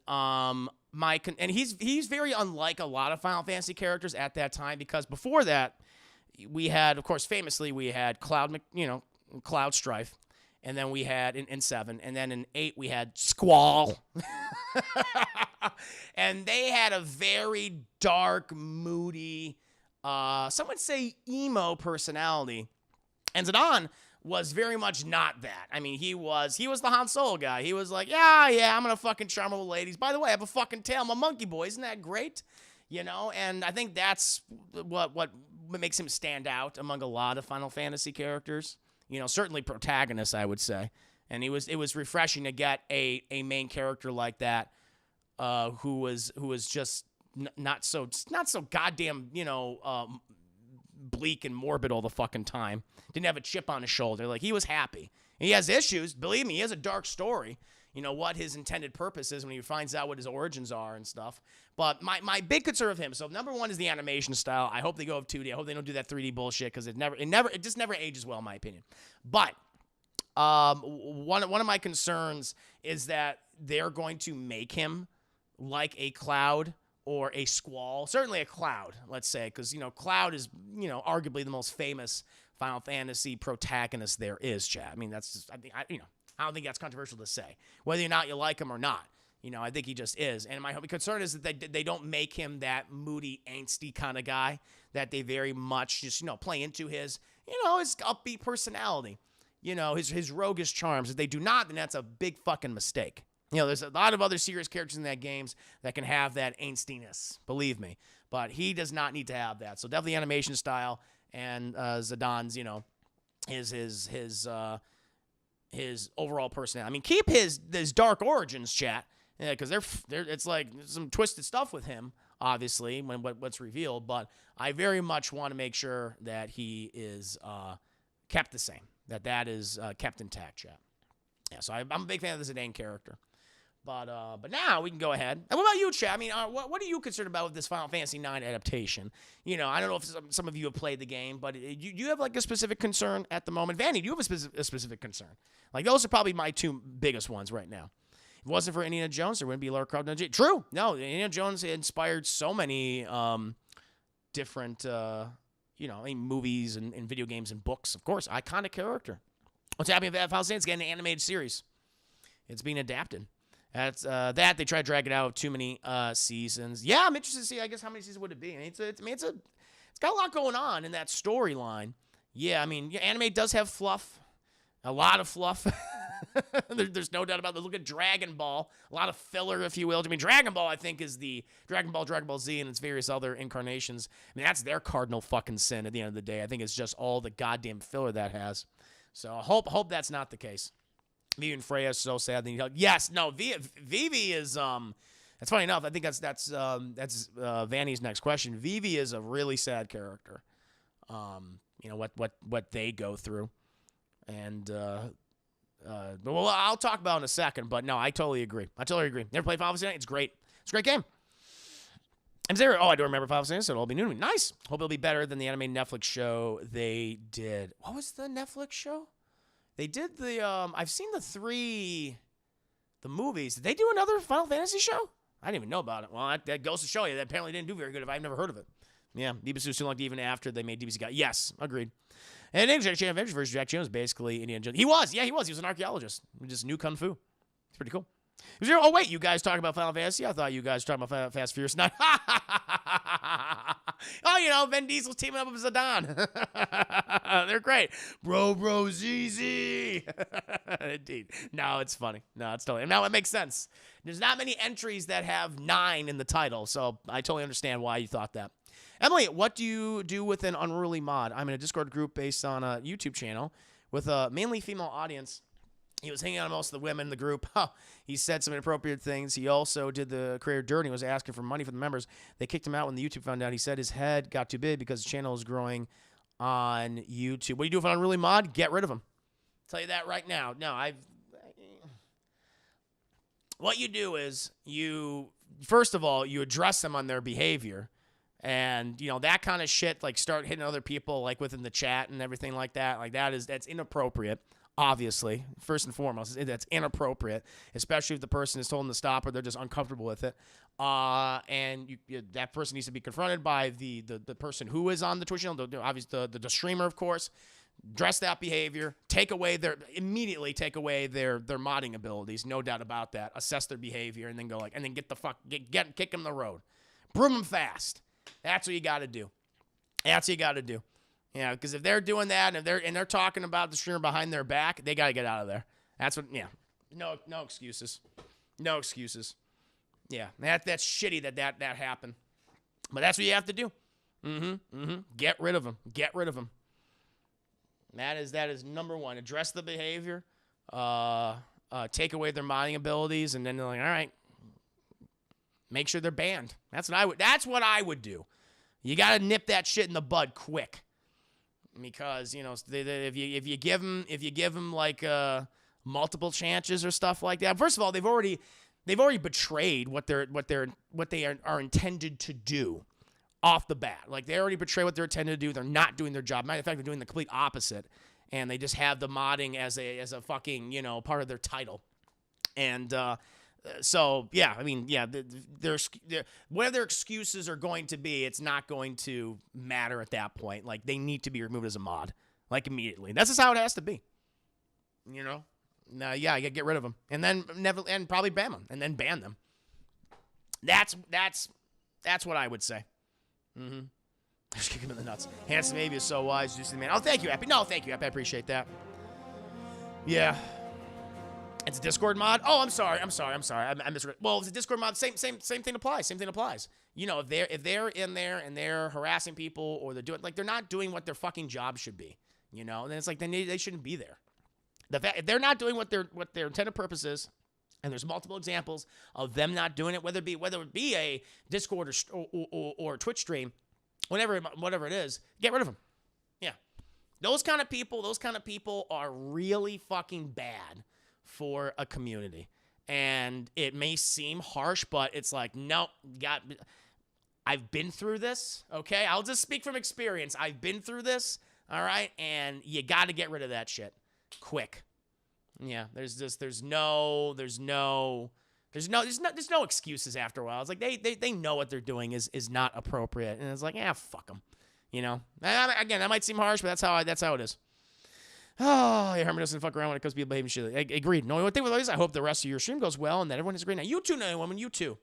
he's very unlike a lot of Final Fantasy characters at that time, because before that we had, of course, famously we had Cloud Strife, and then we had in 7, and then in 8 we had Squall. And they had a very dark, moody, some would say emo personality. And Zidane was very much not that. I mean, he was the Han Solo guy. He was like, yeah, I'm gonna fucking charm all the ladies. By the way, I have a fucking tail. I'm a monkey boy. Isn't that great? You know, and I think that's what makes him stand out among a lot of Final Fantasy characters. You know, certainly protagonists, I would say. And it was refreshing to get a main character like that, who was just not so goddamn, bleak and morbid all the fucking time. Didn't have a chip on his shoulder. Like, he was happy. And he has issues. Believe me, he has a dark story. You know, what his intended purpose is when he finds out what his origins are and stuff. But my big concern of him, so number one is the animation style. I hope they go with 2D. I hope they don't do that 3D bullshit, because it just never ages well, in my opinion. But one of my concerns is that they're going to make him like a Cloud or a Squall. Certainly a Cloud, let's say, because, Cloud is, arguably the most famous Final Fantasy protagonist there is, Chad. I mean, that's just, I don't think that's controversial to say. Whether or not you like him or not, I think he just is. And my concern is that they don't make him that moody, angsty kind of guy, that they very much just, play into his upbeat personality, his roguish charms. If they do not, then that's a big fucking mistake. There's a lot of other serious characters in that games that can have that angstiness, believe me. But he does not need to have that. So definitely animation style, and Zidane's, his overall personality. I mean, keep his dark origins, chat, because it's like some twisted stuff with him, obviously, when what's revealed. But I very much want to make sure that he is kept the same, that is kept intact, chat. Yeah, so I'm a big fan of the Zidane character. But now we can go ahead. And what about you, Chad? I mean, what are you concerned about with this Final Fantasy IX adaptation? I don't know if some of you have played the game, but you have like a specific concern at the moment. Vanny, do you have a specific concern? Like, those are probably my two biggest ones right now. If it wasn't for Indiana Jones, there wouldn't be Lara Croft. True. No, Indiana Jones inspired so many different, movies and video games and books. Of course, iconic character. What's happening with Final Fantasy? It's getting an animated series. It's being adapted. That's that they try to drag it out too many seasons. Yeah, I'm interested to see, I guess, how many seasons would it be. It's got a lot going on in that storyline. Yeah, I mean, anime does have fluff, a lot of fluff. There's no doubt about it. Look at Dragon Ball, a lot of filler, if you will. I mean, Dragon Ball, I think, is the Dragon Ball Z, and its various other incarnations. I mean, that's their cardinal fucking sin at the end of the day. I think it's just all the goddamn filler that has. So I hope that's not the case. Vivi and Freya is so sad. Yes, no, Vivi is It's funny enough. I think that's Vanny's next question. Vivi is a really sad character. You know what they go through, and well, I'll talk about it in a second. But no, I totally agree. Never played Final Fantasy IX? It's great. It's a great game. I'm there. Oh, I don't remember Final Fantasy, so it'll be new to me. Nice. Hope it'll be better than the animated Netflix show they did. What was the Netflix show? They did the. I've seen the movies. Did they do another Final Fantasy show? I didn't even know about it. Well, that goes to show you that apparently didn't do very good if I've never heard of it. Yeah, DBC still liked even after they made DBC guy. Yes, agreed. And Jack Chan Adventures versus Jack Chan was basically Indiana Jones. He was. He was an archaeologist. He just knew Kung Fu. It's pretty cool. Oh, wait, you guys talking about Final Fantasy? I thought you guys were talking about Fast Furious 9. Oh, you know, Vin Diesel's teaming up with Zidane. They're great. Bro, ZZ. Indeed. No, it's funny. No, it's totally. Now it makes sense. There's not many entries that have 9 in the title, so I totally understand why you thought that. Emily, what do you do with an unruly mod? I'm in a Discord group based on a YouTube channel with a mainly female audience. He was hanging out with most of the women in the group. He said some inappropriate things. He also did the creator dirty and was asking for money from the members. They kicked him out when the YouTube found out. He said his head got too big because the channel is growing on YouTube. What do you do if an unruly mod? Get rid of him. I'll tell you that right now. No, what you do is first of all, you address them on their behavior. And, you know, that kind of shit, like start hitting other people like within the chat and everything like that. Like that's inappropriate. Obviously, first and foremost, that's inappropriate, especially if the person is told them to stop or they're just uncomfortable with it. And that person needs to be confronted by the person who is on the Twitch channel, obviously the streamer, of course. Address that behavior, immediately take away their modding abilities, no doubt about that. Assess their behavior, and then kick them the road, broom them fast. That's what you got to do. Yeah, because if they're doing that and they're talking about the streamer behind their back, they got to get out of there. That's what. Yeah, no excuses. No excuses. Yeah, that's shitty that happened. But that's what you have to do. Get rid of them. That is number one. Address the behavior. Take away their modding abilities, and then they're like, all right, make sure they're banned. That's what I would do. You got to nip that shit in the bud quick. Because, you know, if you give them like multiple chances or stuff like that. First of all, they've already betrayed what they are intended to do off the bat. Like they already betrayed what they're intended to do. They're not doing their job. Matter of fact, they're doing the complete opposite, and they just have the modding as a fucking, you know, part of their title. And so yeah, I mean, yeah, whatever their excuses are going to be, it's not going to matter at that point. Like they need to be removed as a mod, like immediately. That's just how it has to be. You know, yeah, you gotta get rid of them, and then probably ban them, and then ban them. That's what I would say. Just kick him in the nuts. Handsome Avi is so wise, juicy man. Oh, thank you, Happy. No, thank you, Happy. I appreciate that. Yeah. It's a Discord mod. Oh, I'm sorry. I misread. Well, it's a Discord mod. Same thing applies. You know, if they're in there and they're harassing people or they're not doing what their fucking job should be. You know, then it's like they shouldn't be there. If they're not doing what their intended purpose is, and there's multiple examples of them not doing it, whether it be a Discord or Twitch stream, whatever it is, get rid of them. Yeah, those kind of people are really fucking bad for a community. And it may seem harsh, but it's like, no, I've been through this, okay? I'll just speak from experience. I've been through this, all right? And you got to get rid of that shit quick. Yeah, there's no excuses after a while. It's like they know what they're doing is not appropriate. And it's like, yeah, fuck them. You know? Again, that might seem harsh, but that's how it is. Oh, yeah, Herman doesn't fuck around when it comes to people behaving shit. Agreed. No, one thing with those, I hope the rest of your stream goes well and that everyone is great. Now, you too, no woman, you too.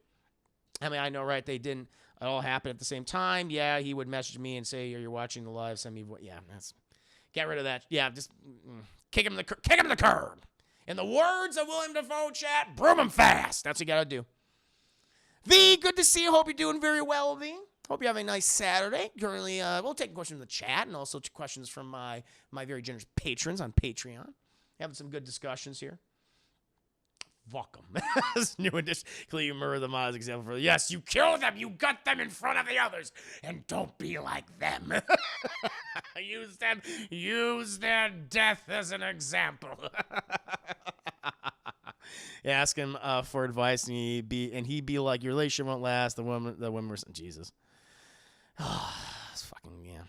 I mean, I know, right? They didn't all happen at the same time. Yeah, he would message me and say, "You're watching the live." Send me, yeah, get rid of that. Yeah, just kick him to the curb. In the words of William Dafoe, chat, broom him fast. That's what you gotta do. V, good to see you. Hope you're doing very well, V. Hope you have a nice Saturday. Currently, we'll take questions in the chat and also questions from my very generous patrons on Patreon. Having some good discussions here. Fuck them. This new edition. Clearly, you murder them as example for yes, you kill them, you gut them in front of the others, and don't be like them. Use their death as an example. Ask him for advice, and he'd be like, your relationship won't last. The woman were Jesus. It's fucking yeah.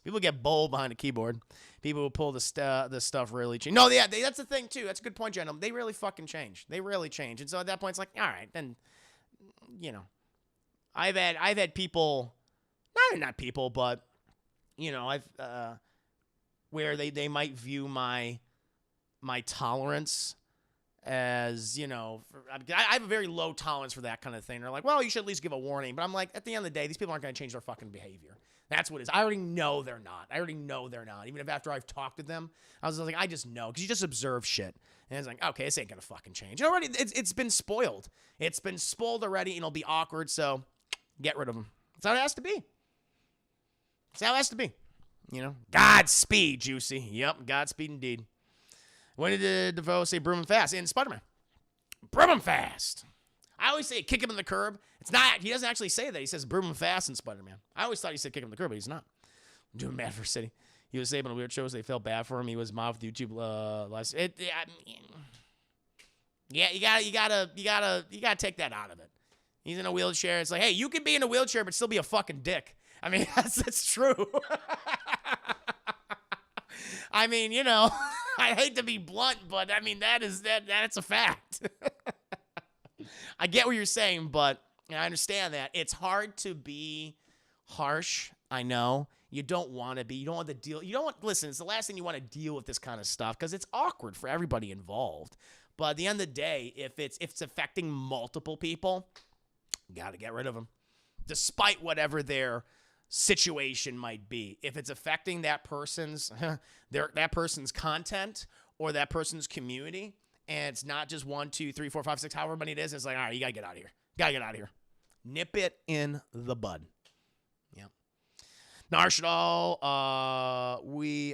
People get bold behind a keyboard. People will pull the stuff really change. No, yeah, that's the thing too. That's a good point, gentlemen. They really fucking change. They really change. And so at that point, it's like, all right, then, you know, I've had people, not people, but you know, where they might view my tolerance as, you know, I have a very low tolerance for that kind of thing. They're like, well, you should at least give a warning. But I'm like, at the end of the day, these people aren't going to change their fucking behavior. That's what it is. I already know they're not. Even if after I've talked to them, I was like, I just know. Because you just observe shit. And it's like, okay, this ain't going to fucking change. And already, it's been spoiled. It's been spoiled already, and it'll be awkward, so get rid of them. That's how it has to be. That's how it has to be. You know? Godspeed, Juicy. Yep, Godspeed indeed. When did DeVoe say broom him fast? In Spider-Man. Broom him fast. I always say kick him in the curb. It's not. He doesn't actually say that. He says broom him fast in Spider-Man. I always thought he said kick him in the curb, but he's not. I'm doing bad for City. He was saying on weird shows they felt bad for him. He was mobbed with YouTube last. Yeah, you gotta take that out of it. He's in a wheelchair. It's like, hey, you can be in a wheelchair but still be a fucking dick. I mean, that's true. I mean, you know, I hate to be blunt, but I mean that's a fact. I get what you're saying, but I understand that. It's hard to be harsh. I know. You don't want to be. You don't want to deal. You don't want, listen, it's the last thing you want to deal with this kind of stuff because it's awkward for everybody involved. But at the end of the day, if it's affecting multiple people, you got to get rid of them. Despite whatever their situation might be. If it's affecting that person's content or that person's community, and it's not just 1, 2, 3, 4, 5, 6, however many it is, it's like, all right, you got to get out of here. Got to get out of here. Nip it in the bud. Yep. Narshadal,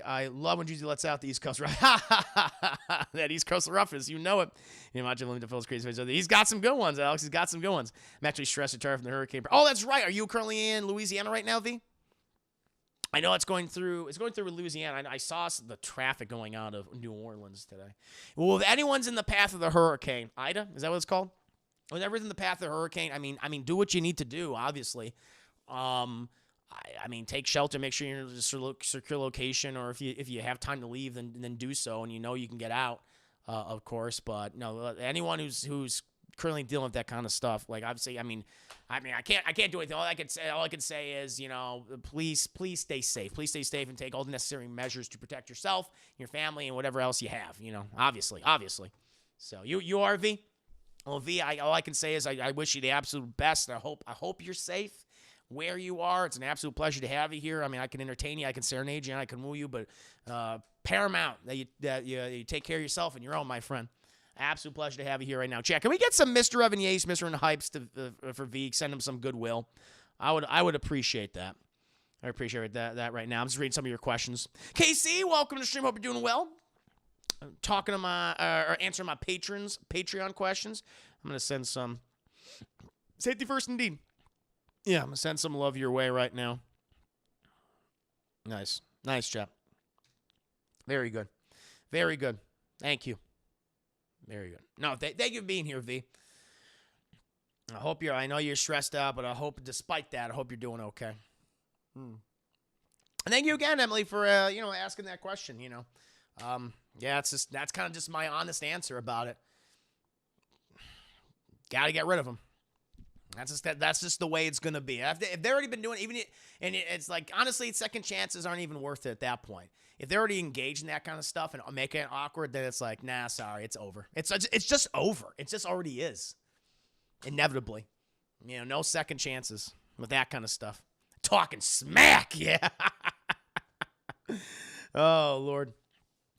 I love when Juicy lets out the East Coast rough. That East Coast roughness, you know it. You know, imagine living to Phil's crazy face. He's got some good ones, Alex. He's got some good ones. I'm actually stressed and tired from the hurricane. Oh, that's right. Are you currently in Louisiana right now, V? I know it's going through Louisiana. I saw the traffic going out of New Orleans today. Well, if anyone's in the path of the hurricane, Ida, is that what it's called? Whenever's in the path of the hurricane, I mean, do what you need to do, obviously. I mean, take shelter, make sure you're in a secure location, or if you have time to leave, then do so, and you know you can get out, of course. But no, anyone who's currently dealing with that kind of stuff, like obviously, I mean, I can't do anything. All I can say is, you know, please stay safe. Please stay safe and take all the necessary measures to protect yourself, your family, and whatever else you have. You know, obviously. So you are V. Well, V, all I can say is I wish you the absolute best. And I hope you're safe where you are. It's an absolute pleasure to have you here. I mean, I can entertain you, I can serenade you, and I can woo you, but paramount that you take care of yourself and your own, my friend. Absolute pleasure to have you here right now. Jack, can we get some Mr. Evan Yates, Mr. and Hypes for V? Send him some goodwill. I would appreciate that. I appreciate that right now. I'm just reading some of your questions. KC, welcome to the stream. Hope you're doing well. I'm talking to or answering my patrons' Patreon questions. I'm gonna send some safety first, indeed. Yeah, I'm gonna send some love your way right now. Nice chap. Very good. Thank you. Very good. No, thank you for being here, V. I know you're stressed out, but I hope, despite that, I hope you're doing okay. And thank you again, Emily, for asking that question. You know, yeah, that's kind of just my honest answer about it. Got to get rid of them. That's just the way it's gonna be. If they've already been doing it, it's like, honestly, second chances aren't even worth it at that point. If they're already engaged in that kind of stuff and making it awkward, then it's like, nah, sorry, it's over. It's just over. It just already is. Inevitably. You know, no second chances with that kind of stuff. Talking smack, yeah. Oh, Lord.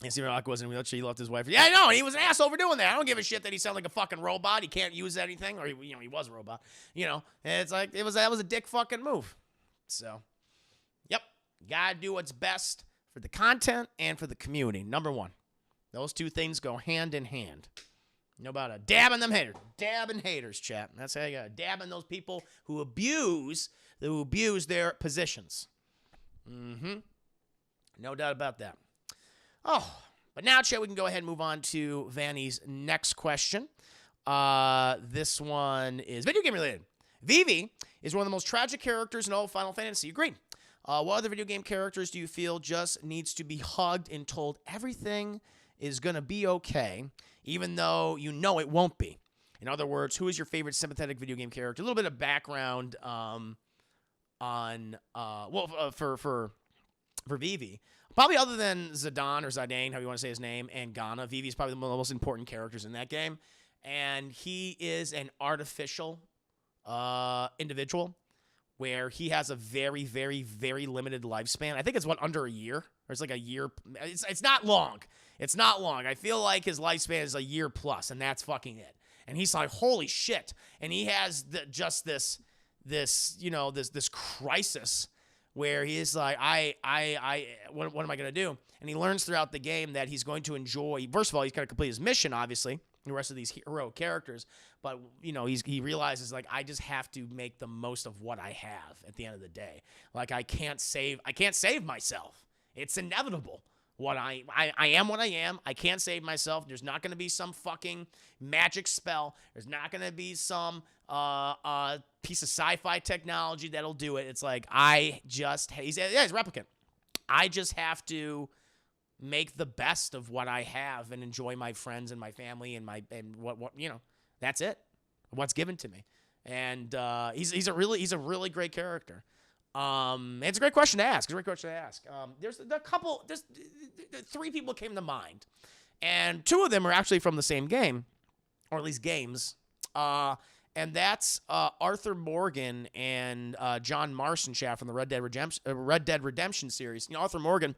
And Stephen Rock wasn't in a wheelchair. He left his wife. Yeah, I know. He was an asshole for doing that. I don't give a shit that he sounded like a fucking robot. He can't use anything. Or, he was a robot. You know, and it's like, that was a dick fucking move. So, yep. Gotta do what's best for the content and for the community. Number one. Those two things go hand in hand. No about it. Dabbing them haters. Dabbing haters, chat. That's how you got it. Dabbing those people who abuse their positions. No doubt about that. Oh, but now, chat, we can go ahead and move on to Vanny's next question. This one is video game related. Vivi is one of the most tragic characters in all of Final Fantasy. Agreed. What other video game characters do you feel just needs to be hugged and told everything is going to be okay, even though you know it won't be? In other words, who is your favorite sympathetic video game character? A little bit of background for Vivi. Probably other than Zidane or Zidane, how you want to say his name, and Ghana, Vivi is probably one of the most important characters in that game. And he is an artificial individual where he has a very, very, very limited lifespan. I think it's, under a year? Or it's like a year. It's not long. It's not long. I feel like his lifespan is a year plus, and that's fucking it. And he's like, holy shit. And he has this crisis where he's like, what am I going to do? And he learns throughout the game that he's going to enjoy, first of all, he's going to complete his mission, obviously, the rest of these heroic characters, but, he realizes, like, I just have to make the most of what I have at the end of the day. Like, I can't save myself. It's inevitable. I am what I am. I can't save myself. There's not going to be some fucking magic spell. There's not going to be some piece of sci-fi technology that'll do it. It's like, he's a replicant. I just have to make the best of what I have and enjoy my friends and my family and what that's it. What's given to me. And he's a really great character. It's a great question to ask. There's three people came to mind, and two of them are actually from the same game, or at least games. And that's Arthur Morgan and John Marston chat from the Red Dead Redemption series. Arthur Morgan,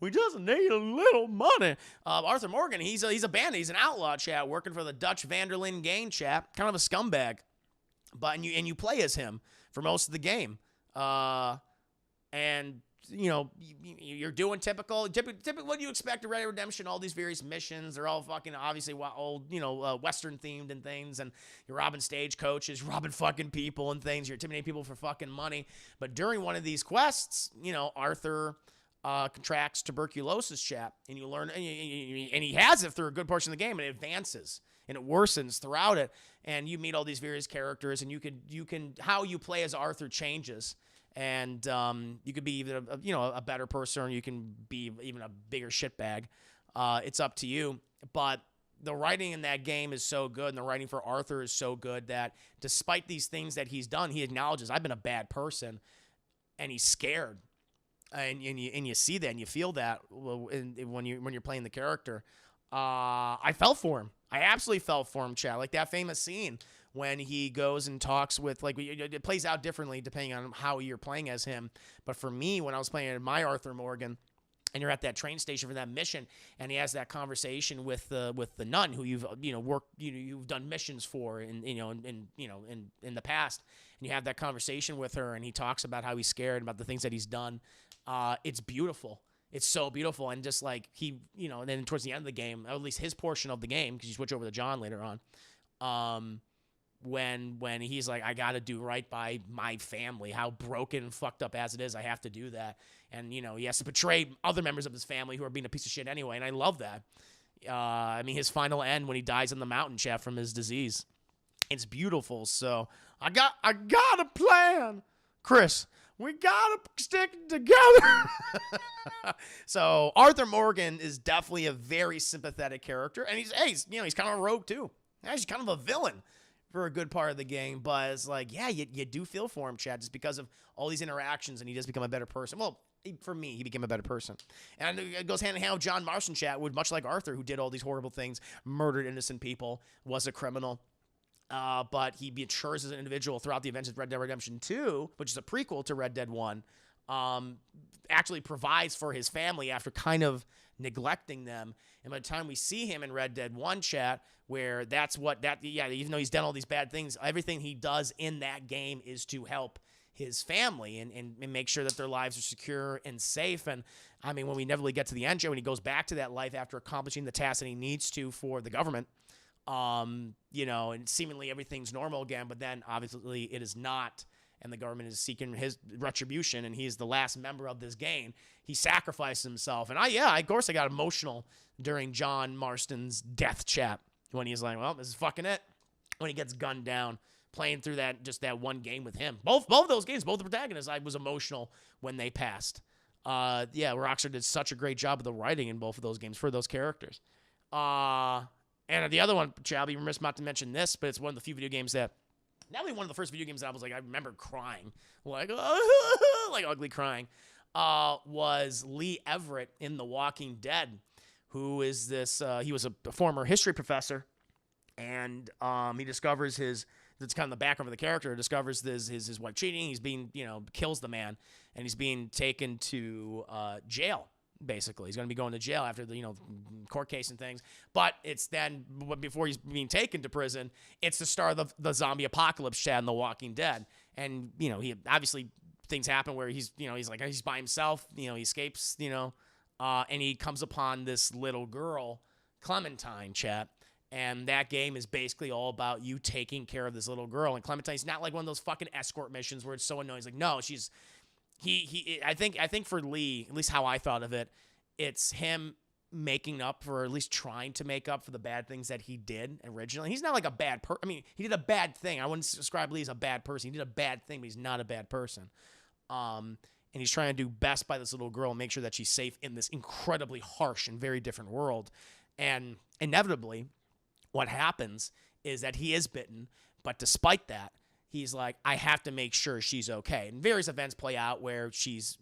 we just need a little money. Arthur Morgan, he's a bandit. He's an outlaw chat working for the Dutch Vanderlyn gang chat, kind of a scumbag. But you play as him for most of the game, and you're doing typical what you expect of Red Dead Redemption. All these various missions, they're all fucking obviously old, Western themed and things. And you're robbing stagecoaches, robbing fucking people and things. You're intimidating people for fucking money. But during one of these quests, Arthur contracts tuberculosis, chat, and you learn, and he has it through a good portion of the game, and it advances and it worsens throughout it. And you meet all these various characters, and you can how you play as Arthur changes. And you could be either a better person, or you can be even a bigger shitbag. It's up to you. But the writing in that game is so good, and the writing for Arthur is so good that despite these things that he's done, he acknowledges, I've been a bad person, and he's scared. And you see that and you feel that when you're playing the character. I felt for him. I absolutely felt for him, chat. Like that famous scene when he goes and talks with, like, it plays out differently depending on how you're playing as him. But for me, when I was playing my Arthur Morgan, and you're at that train station for that mission, and he has that conversation with the nun who you've you've done missions for in the past, and you have that conversation with her, and he talks about how he's scared about the things that he's done. It's beautiful. It's so beautiful. And just like and then towards the end of the game, or at least his portion of the game, because you switch over to John later on, when he's like, I got to do right by my family, how broken and fucked up as it is, I have to do that. And, he has to betray other members of his family who are being a piece of shit anyway. And I love that. His final end when he dies on the mountain, chat, from his disease. It's beautiful. So I got a plan, Chris. We gotta stick together. So Arthur Morgan is definitely a very sympathetic character, and he's kind of a rogue too. He's kind of a villain for a good part of the game, but it's like, yeah, you do feel for him, Chad, just because of all these interactions, and he does become a better person. Well, for me, he became a better person. And it goes hand in hand with John Marston, chat, would much like Arthur, who did all these horrible things, murdered innocent people, was a criminal. But he matures as an individual throughout the events of Red Dead Redemption 2, which is a prequel to Red Dead 1, actually provides for his family after kind of neglecting them. And by the time we see him in Red Dead 1, chat, where even though he's done all these bad things, everything he does in that game is to help his family and make sure that their lives are secure and safe. And I mean, when we never really get to the end, when he goes back to that life after accomplishing the task that he needs to for the government, you know, and seemingly everything's normal again, but then obviously it is not, and the government is seeking his retribution, and he's the last member of this gang. He sacrificed himself, and of course I got emotional during John Marston's death chat when he's like, well, this is fucking it, when he gets gunned down, playing through that one game with him. Both of those games, both the protagonists, I was emotional when they passed. Rockstar did such a great job of the writing in both of those games for those characters. And the other one, I'll be remiss not to mention this, but it's one of the few video games that, not only one of the first video games that I was like, I remember crying, like, like ugly crying, was Lee Everett in The Walking Dead, who is this, he was a former history professor, and he discovers that's kind of the background of the character, discovers his wife cheating, he's being, kills the man, and he's being taken to jail. Basically, he's going to be going to jail after the court case and things. But it's then before he's being taken to prison, it's the start of the zombie apocalypse chat in The Walking Dead. And he obviously things happen where he's he's by himself. He escapes. And he comes upon this little girl, Clementine, chat. And that game is basically all about you taking care of this little girl. And Clementine's not like one of those fucking escort missions where it's so annoying. It's like, no, she's. I think for Lee, at least how I thought of it, it's him making up for, or at least trying to make up for the bad things that he did originally. He's not like a bad person. I mean, he did a bad thing. I wouldn't describe Lee as a bad person. He did a bad thing, but he's not a bad person. And he's trying to do best by this little girl and make sure that she's safe in this incredibly harsh and very different world. And inevitably, what happens is that he is bitten, but despite that, he's like, I have to make sure she's okay. And various events play out where she's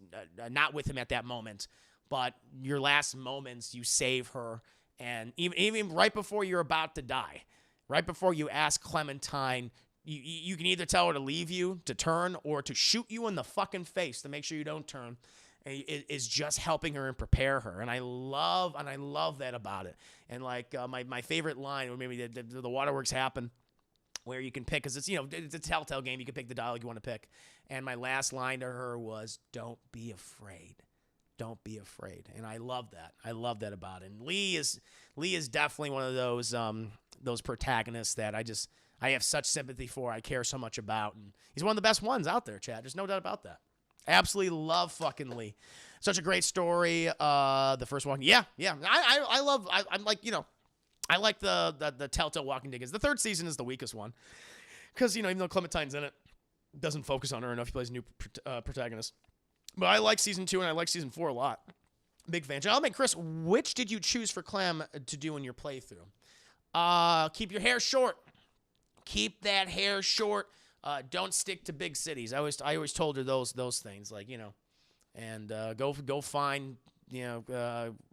not with him at that moment. But your last moments, you save her. And even right before you're about to die, right before you ask Clementine, you can either tell her to leave you, to turn, or to shoot you in the fucking face to make sure you don't turn. Is just helping her and prepare her. And I love that about it. And like my favorite line, or maybe the waterworks happen, where you can pick, because it's a Telltale game, you can pick the dialogue you want to pick. And my last line to her was, don't be afraid. Don't be afraid. And I love that. I love that about it. And Lee is definitely one of those protagonists that I have such sympathy for, I care so much about. And he's one of the best ones out there, Chad. There's no doubt about that. Absolutely love fucking Lee. Such a great story. The first one. Yeah. I like the Telltale Walking Dead games. The third season is the weakest one. Because, even though Clementine's in it, doesn't focus on her enough. He plays a new protagonist. But I like season 2 and I like season 4 a lot. Big fan. Gentlemen, Chris, which did you choose for Clem to do in your playthrough? Keep your hair short. Keep that hair short. Don't stick to big cities. I always told her those things, like, and go find,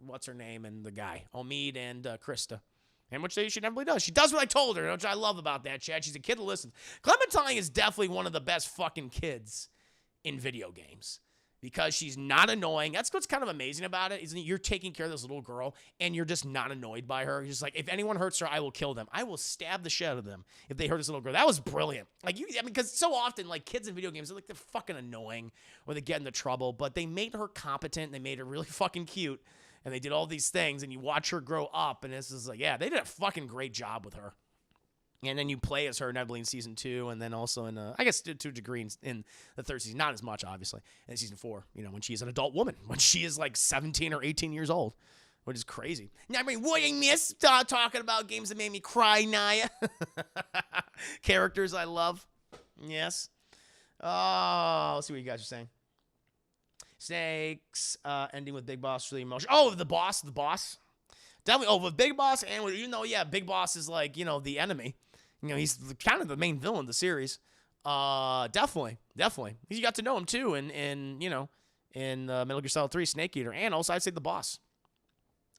what's her name, and the guy, Omid and Krista. And which she never really does. She does what I told her, which I love about that, Chad. She's a kid who listens. Clementine is definitely one of the best fucking kids in video games. Because she's not annoying. That's what's kind of amazing about it, is that you're taking care of this little girl, and you're just not annoyed by her. You're just like, if anyone hurts her, I will kill them. I will stab the shit out of them if they hurt this little girl. That was brilliant. Because so often, like, kids in video games, they're fucking annoying, or they get into trouble, but they made her competent, they made her really fucking cute, and they did all these things, and you watch her grow up, and it's just like, yeah, they did a fucking great job with her. And then you play as her inevitably in season 2, and then also in, I guess, to a degree in the third season. Not as much, obviously, in season 4, when she is an adult woman, when she is like 17 or 18 years old, which is crazy. Now, what I miss talking about games that made me cry, Naya. Characters I love. Yes. Oh, let's see what you guys are saying. Snakes, ending with Big Boss, really emotional. Oh, the boss. Definitely, with Big Boss, and with, Big Boss is like, the enemy. He's kind of the main villain of the series. Definitely. You got to know him too in Metal Gear Solid 3, Snake Eater, and also I'd say the boss.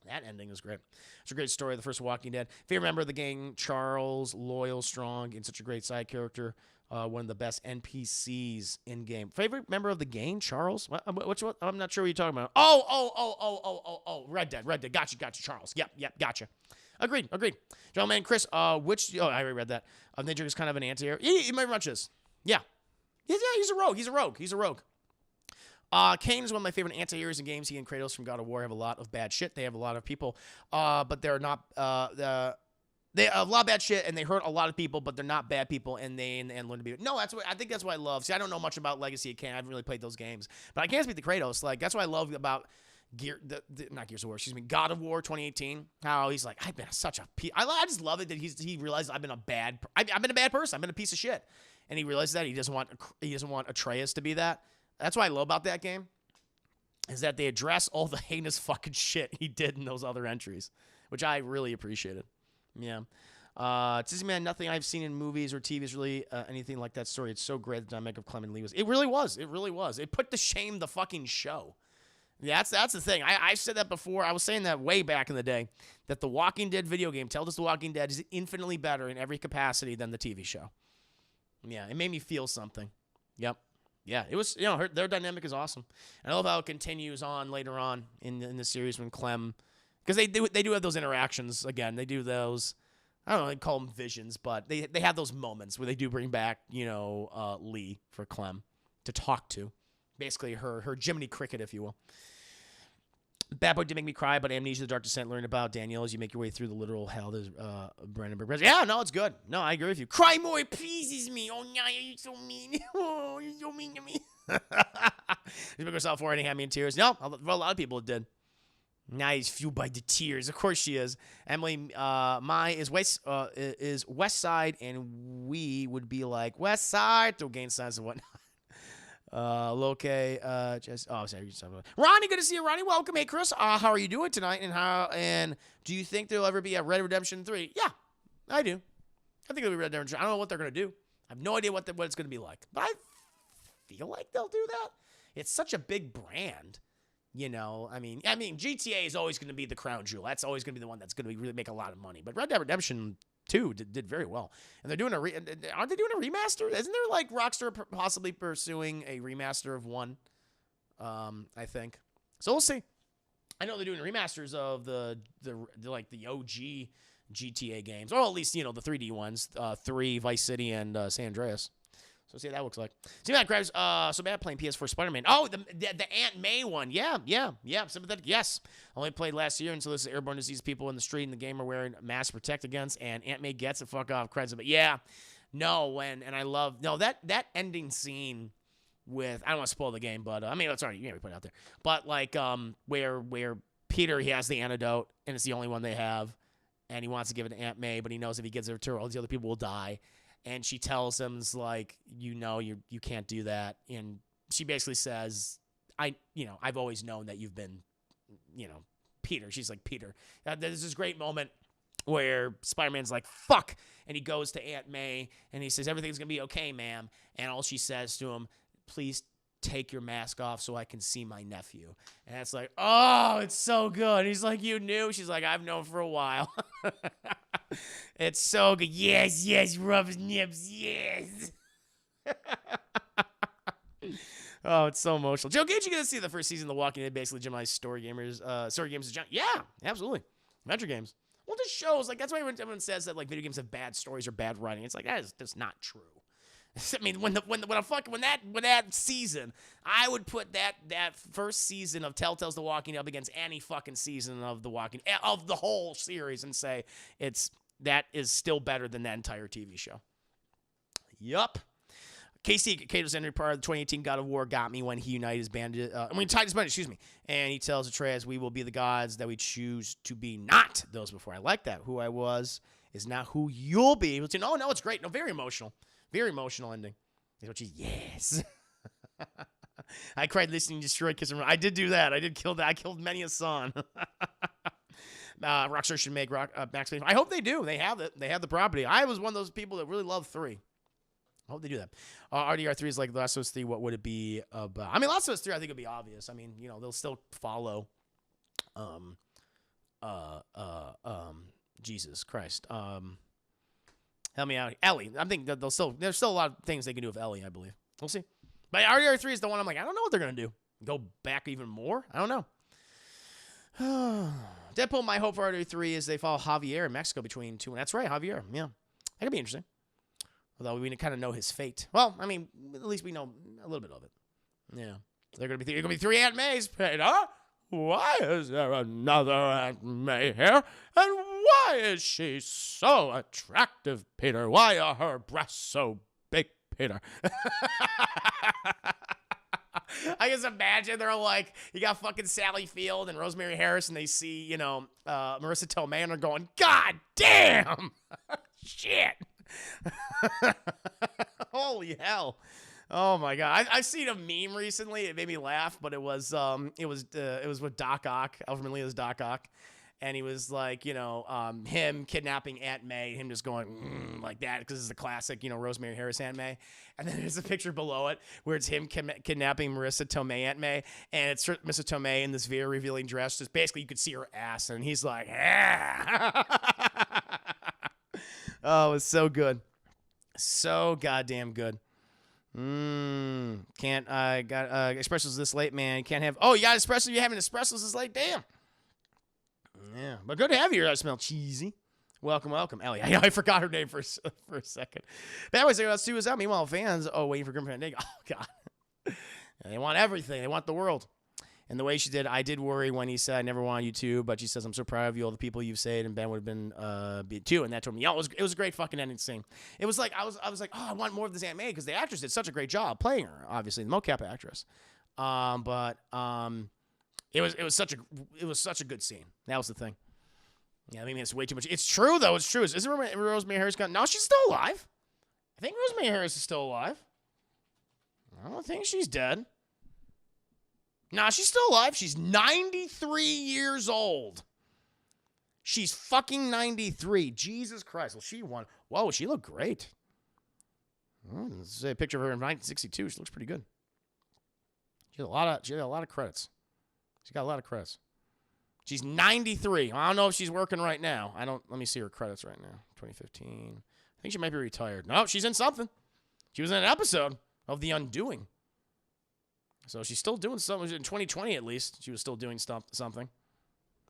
That ending was great. It's a great story of the first Walking Dead. Favorite member of the gang, Charles, loyal, strong, and such a great side character. One of the best NPCs in game. Favorite member of the gang, Charles? What? I'm not sure what you're talking about. Oh, Red Dead. Gotcha, Charles. Yep, gotcha. Agreed. Gentleman, Chris, I already read that. Ninja is kind of an anti-hero. You might watch this. Yeah. He's a rogue. He's a rogue. Kane is one of my favorite anti-heroes in games. He and Kratos from God of War have a lot of bad shit. They have a lot of people, but they're not. They have a lot of bad shit, and they hurt a lot of people, but they're not bad people, and they learn to be. No, I think that's what I love. See, I don't know much about Legacy of Kane. I haven't really played those games, but I can't speak to Kratos. Like, that's what I love about not Gears of War, excuse me, God of War 2018. How he's like, I've been such a piece. I just love it that he realized I've been a bad person. I've been a piece of shit, and he realizes that he doesn't want Atreus to be that. That's what I love about that game, is that they address all the heinous fucking shit he did in those other entries, which I really appreciated. Yeah. Disney Man, nothing I've seen in movies or TV is really anything like that story. It's so great the dynamic of Clem and Lee was. It really was. It really was. It put to shame the fucking show. Yeah, that's the thing. I said that before. I was saying that way back in the day, that the Walking Dead video game, Telltale's The Walking Dead, is infinitely better in every capacity than the TV show. Yeah, it made me feel something. Yep. Yeah, it was, their dynamic is awesome. And I love how it continues on later on in the series when Clem, because they do have those interactions again. They do those, I don't know, they call them visions, but they have those moments where they do bring back, Lee for Clem to talk to. Basically her Jiminy Cricket, if you will. Bad Boy did make me cry, but Amnesia, The Dark Descent, learn about Daniel as you make your way through the literal hell. There's Brandenburg. Yeah, no, it's good. No, I agree with you. Cry more, it pleases me. Oh, Nya, you're so mean. Oh, you're so mean to me. You make yourself for had me in tears. No, a lot of people did. Now he's fueled by the tears. Of course she is. Emily, my is West Side, and we would be like West Side to gain signs and whatnot. Loke, sorry. Ronnie, good to see you, Ronnie. Welcome. Hey, Chris. How are you doing tonight? And do you think there'll ever be a Red Dead Redemption 3? Yeah, I do. I think it'll be Red Dead Redemption. I don't know what they're gonna do. I have no idea what it's gonna be like, but I feel like they'll do that. It's such a big brand, I mean, GTA is always gonna be the crown jewel. That's always gonna be the one that's gonna really make a lot of money. But Red Dead Redemption 2 did very well, and they're doing aren't they doing a remaster? Isn't there like Rockstar possibly pursuing a remaster of 1? I think so. We'll see. I know they're doing remasters of the OG GTA games, or at least the 3D ones, 3, Vice City, and San Andreas. So see what that looks like. See that grabs so bad playing PS4 Spider-Man. Oh, the Aunt May one. Yeah. Sympathetic. Yes. Only played last year, and so this is airborne disease. People in the street and the game are wearing masks to protect against, and Aunt May gets it. Fuck off, creds. But yeah, I love that ending scene with, I don't want to spoil the game, but it's already, we put it out there. But like where Peter, he has the antidote, and it's the only one they have, and he wants to give it to Aunt May, but he knows if he gives it to her, all these other people will die. And she tells him, like, you can't do that. And she basically says, I've always known that you've been, Peter. She's like, Peter. There's this great moment where Spider-Man's like, fuck. And he goes to Aunt May and he says, everything's going to be okay, ma'am. And all she says to him, please take your mask off so I can see my nephew. And it's like, oh, it's so good. He's like, you knew? She's like, I've known for a while. It's so good. Yes, rub his nips, yes. Oh, it's so emotional. Joe Gage, you gonna see the first season of The Walking Dead, basically Jim I's story games is giant. Yeah, absolutely. Adventure games. Well, this shows, like, that's why everyone says that, like, video games have bad stories or bad writing. It's like, that's not true. I mean, when that season, I would put that first season of Telltale's The Walking Dead up against any fucking season of the whole series and say that is still better than that entire TV show. Yup. Kato's entry part of the 2018 God of War got me when he united his bandit. Tied his bandit, excuse me. And he tells Atreus, we will be the gods that we choose to be, not those before. I like that. Who I was is not who you'll be able to. No, it's great. No, very emotional. Very emotional ending. Yes. I cried listening to Destroy Kiss and Run. I did do that. I did kill that. I killed many a son. Rockstar should make Max Payne. I hope they do. They have it. They have the property. I was one of those people that really loved 3. I hope they do that. RDR 3 is like Last of Us 3. What would it be about? I mean, Last of Us 3, I think it'd be obvious. I mean, they'll still follow. Jesus Christ. Help me out. Ellie. I think that there's still a lot of things they can do with Ellie, I believe. We'll see. But RDR 3 is the one I'm like, I don't know what they're going to do. Go back even more? I don't know. Deadpool, my hope for RDR 3 is they follow Javier in Mexico between 2. And that's right, Javier. Yeah. That could be interesting. Although we kind of know his fate. Well, I mean, at least we know a little bit of it. Yeah. There are going to be 3 Aunt Mays. Peter, why is there another Aunt May here? And why is she so attractive, Peter? Why are her breasts so big, Peter? I just imagine they're like, you got fucking Sally Field and Rosemary Harris, and they see, Marissa Tomei, and they're going, God damn! Shit! Holy hell! Oh my god! I've seen a meme recently. It made me laugh, but it was with Doc Ock, Alfred Molina's Doc Ock, and he was like, him kidnapping Aunt May, him just going like that because it's the classic, Rosemary Harris Aunt May, and then there's a picture below it where it's him kidnapping Marissa Tomei Aunt May, and it's Mrs. Tomei in this very revealing dress. Just basically, you could see her ass, and he's like, ah. Oh, it's so good. So goddamn good. Can't, got, espressos this late, man. Can't have, you got espresso, you're having espressos this late? Damn. Yeah, but good to have you here. I smell cheesy. Welcome, welcome. Ellie, I forgot her name for a second. But anyways, let's see what's up. Meanwhile, fans, waiting for Grim Fandango. Oh, God. Yeah, they want everything. They want the world. And the way she did, I did worry when he said, I never wanted you to, but she says, I'm so proud of you, all the people you've saved, and Ben would have been too. And that told me, it was a great fucking ending scene. It was like, I was like, I want more of this Aunt May, because the actress did such a great job playing her, obviously, the mocap actress. It was such a good scene. That was the thing. Yeah, I mean, it's way too much. It's true, though. It's true. Isn't Rosemary Harris gone? No, she's still alive. I think Rosemary Harris is still alive. I don't think she's dead. Nah, she's still alive. She's 93 years old. She's fucking 93. Jesus Christ. Well, she won. Whoa, she looked great. This is a picture of her in 1962. She looks pretty good. She had a lot of credits. She's got a lot of credits. She's 93. I don't know if she's working right now. Let me see her credits right now. 2015. I think she might be retired. No, she's in something. She was in an episode of The Undoing. So she's still doing something. In 2020, at least, she was still doing something.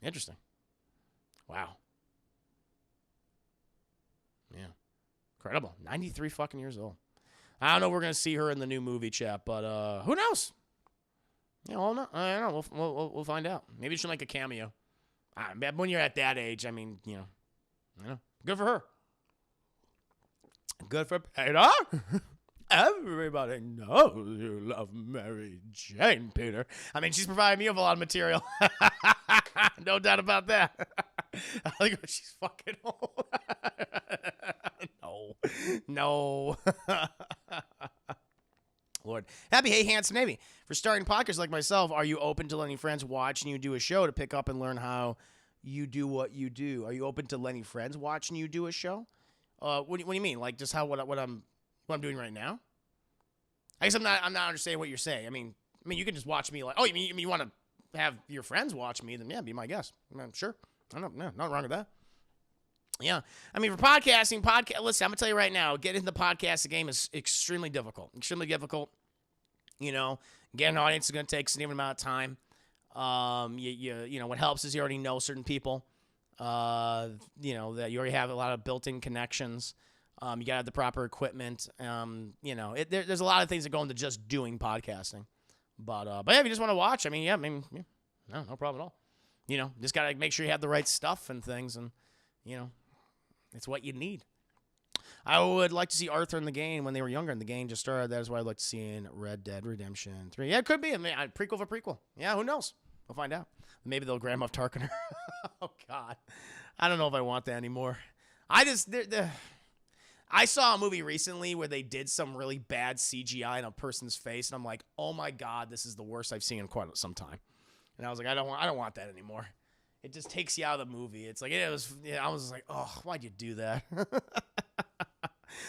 Interesting. Wow. Yeah. Incredible. 93 fucking years old. I don't know if we're going to see her in the new movie, chat, but who knows? Yeah, well, no, I don't know. We'll find out. Maybe she'll make a cameo. When you're at that age, I mean, good for her. Good for Peter. Everybody knows you love Mary Jane, Peter. I mean, she's provided me with a lot of material. No doubt about that. I think she's fucking old. No. Lord. Happy Hey Handsome Navy. For starting podcasts like myself, are you open to letting friends watching you do a show to pick up and learn how you do what you do? Are you open to letting friends watching you do a show? What do you mean? Like just how what I'm doing right now? I guess I'm not understanding what you're saying. I mean you can just watch me like, you mean you want to have your friends watch me? Then yeah, be my guest. I'm sure. I don't know. Nothing wrong with that. Yeah. I mean, for podcasting, listen, I'm going to tell you right now, getting into the podcasting game is extremely difficult. Extremely difficult. Getting an audience is going to take a significant amount of time. What helps is you already know certain people. That you already have a lot of built-in connections. You got to have the proper equipment. There's a lot of things that go into just doing podcasting. But yeah, if you just want to watch, no problem at all. Just got to make sure you have the right stuff and things, and, it's what you need. I would like to see Arthur in the game when they were younger, and the game just started. That is what I'd like to see in Red Dead Redemption 3. Yeah, it could be. Prequel for prequel. Yeah, who knows? We'll find out. Maybe they'll Grand Moff Tarkin. Oh, God. I don't know if I want that anymore. I saw a movie recently where they did some really bad CGI in a person's face, and I'm like, oh, my God, this is the worst I've seen in quite some time. And I was like, I don't want that anymore. It just takes you out of the movie. It's like, I was like, oh, why'd you do that?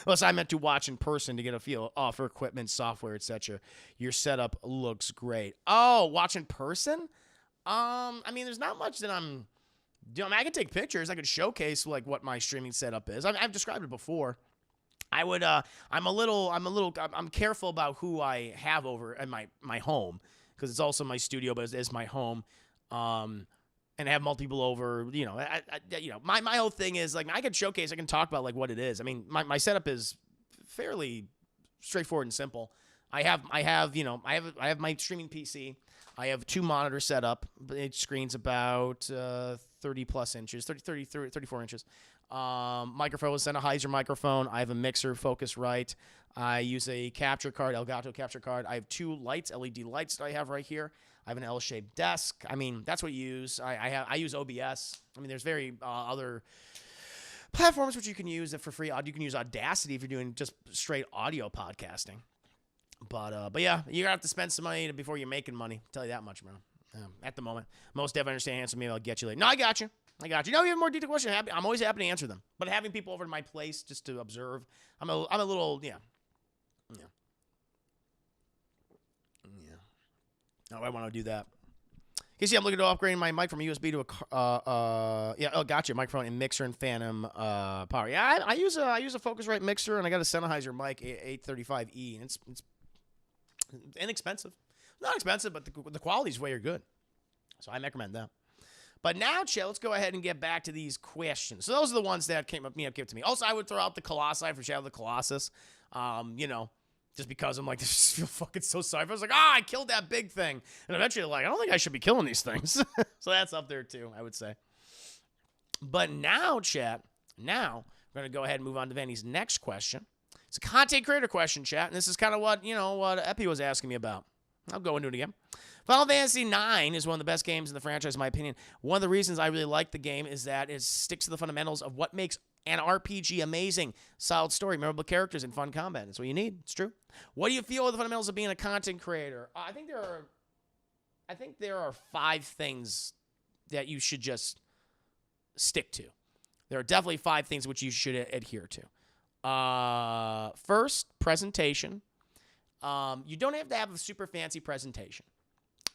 Unless I meant to watch in person to get a feel for equipment, software, etc. Your setup looks great. Oh, watch in person? There's not much that I'm doing. I could take pictures. I could showcase like what my streaming setup is. I've described it before. I'm careful about who I have over at my home, because it's also my studio, but it's my home. And have multiple people over, my whole thing is like, I can showcase, I can talk about like what it is. I mean, my setup is fairly straightforward and simple. I have my streaming PC. I have 2 monitors set up. Each screen's about 30 plus inches, 34 inches. Microphone is a Sennheiser microphone. I have a mixer, Focusrite. I use a capture card, Elgato capture card. I have 2 lights, LED lights that I have right here. I have an L-shaped desk. I mean, that's what you use. I use OBS. I mean, there's very other platforms which you can use for free. You can use Audacity if you're doing just straight audio podcasting. But yeah, you're gonna have to spend some money before you're making money. I'll tell you that much, bro. At the moment, most dev understand answer me. I'll get you later. No, I got you. No, you have more detailed question. I'm always happy to answer them. But having people over to my place just to observe, I'm a little yeah. No, I want to do that. You see, I'm looking to upgrade my mic from a USB to a gotcha, microphone and mixer and Phantom power. Yeah, I use a Focusrite mixer and I got a Sennheiser mic 835E and it's inexpensive. Not expensive, but the quality's way good. So I recommend that. But now, Chet, let's go ahead and get back to these questions. So those are the ones that came to me. Also, I would throw out the Colossi from Shadow of the Colossus. Just because I'm like, this feel fucking so sorry. I was like, I killed that big thing. And eventually, like, I don't think I should be killing these things. So that's up there, too, I would say. But now, chat, we're going to go ahead and move on to Vanny's next question. It's a content creator question, chat. And this is kind of what Epi was asking me about. I'll go into it again. Final Fantasy IX is one of the best games in the franchise, in my opinion. One of the reasons I really like the game is that it sticks to the fundamentals of what makes an RPG amazing. Solid story, memorable characters, and fun combat. That's what you need. It's true. What do you feel are the fundamentals of being a content creator? I think there are 5 things that you should just stick to. There are definitely 5 things which you should adhere to. First, presentation. You don't have to have a super fancy presentation.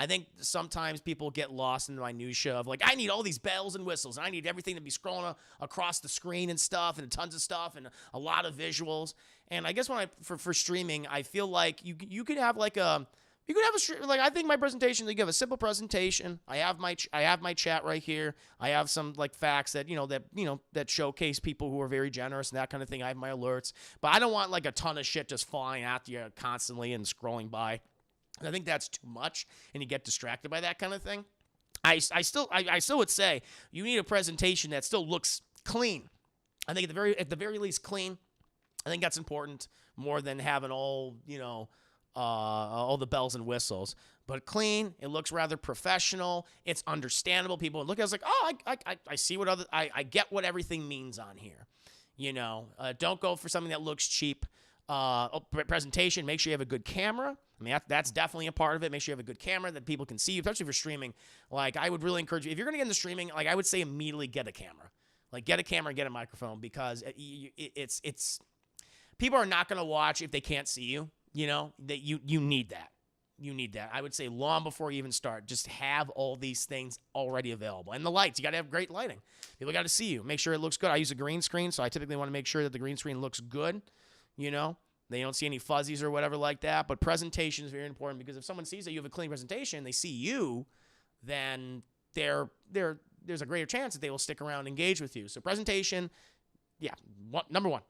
I think sometimes people get lost in the minutia of like, I need all these bells and whistles, and I need everything to be scrolling across the screen and stuff, and tons of stuff, and a lot of visuals. And I guess for streaming, I feel like you could have like a I think my presentation, you have a simple presentation. I have my chat right here. I have some like facts that that showcase people who are very generous and that kind of thing. I have my alerts, but I don't want like a ton of shit just flying at you constantly and scrolling by. I think that's too much, and you get distracted by that kind of thing. I still would say you need a presentation that still looks clean. I think at the very least clean. I think that's important more than having all the bells and whistles. But clean, it looks rather professional. It's understandable. People look at it, it's like, I see I get what everything means on here. Don't go for something that looks cheap. Presentation, make sure you have a good camera. I mean, that's definitely a part of it. Make sure you have a good camera that people can see you, especially if you're streaming. Like, I would really encourage you, if you're going to get into streaming, like, I would say immediately get a camera. Like, get a camera and get a microphone, because it's people are not going to watch if they can't see you. That you need that. You need that. I would say long before you even start, just have all these things already available. And the lights, you got to have great lighting. People got to see you. Make sure it looks good. I use a green screen, so I typically want to make sure that the green screen looks good. They don't see any fuzzies or whatever like that. But presentation is very important, because if someone sees that you have a clean presentation, they see you, then there's a greater chance that they will stick around and engage with you. So presentation, number 1.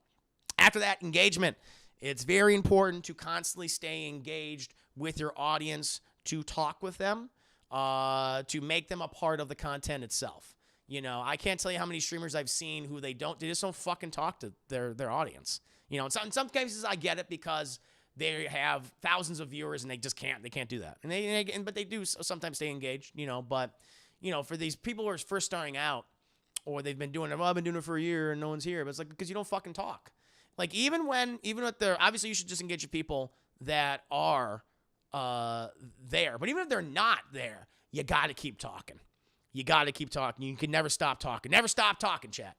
After that, engagement. It's very important to constantly stay engaged with your audience, to talk with them, to make them a part of the content itself. I can't tell you how many streamers I've seen who they just don't fucking talk to their audience. In some cases I get it, because they have thousands of viewers and they can't do that. But they do sometimes stay engaged, but for these people who are first starting out, or they've been doing it, I've been doing it for a year and no one's here, but it's like, because you don't fucking talk. Like, even if they're, obviously you should just engage with people that are there. But even if they're not there, you got to keep talking. You got to keep talking. You can never stop talking. Never stop talking, chat.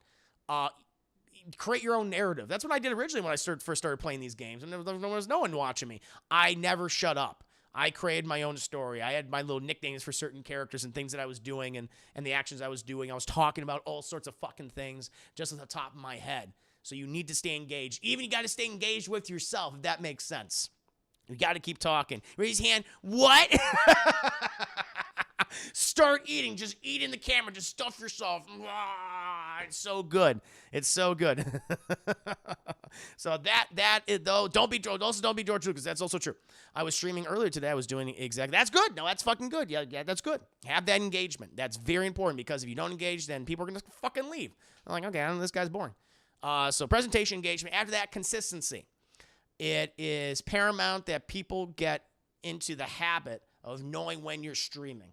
Create your own narrative. That's what I did originally when I first started playing these games. And there was no one watching me. I never shut up. I created my own story. I had my little nicknames for certain characters and things that I was doing and the actions I was doing. I was talking about all sorts of fucking things just at the top of my head. So you need to stay engaged. Even you got to stay engaged with yourself, if that makes sense. You got to keep talking. Raise your hand. What? Start eating. Just eat in the camera. Just stuff yourself. It's so good. It's so good. So don't be George Lucas, because that's also true. I was streaming earlier today. I was doing exactly. That's good. No, that's fucking good. Yeah, that's good. Have that engagement. That's very important, because if you don't engage, then people are gonna fucking leave. I'm like, okay, I don't know, this guy's boring. So presentation engagement. After that, consistency. It is paramount that people get into the habit of knowing when you're streaming,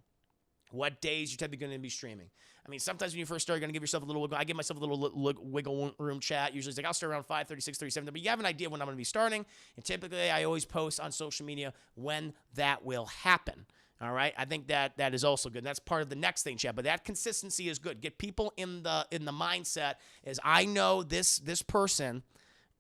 what days you're typically going to be streaming. I mean, sometimes when you first start, you're going to give yourself a little wiggle. I give myself a little wiggle room chat. Usually it's like I'll start around 5:30, 6:37, but you have an idea when I'm going to be starting. And typically I always post on social media when that will happen. All right, I think that is also good. And that's part of the next thing, chat. But that consistency is good. Get people in the mindset is, I know this person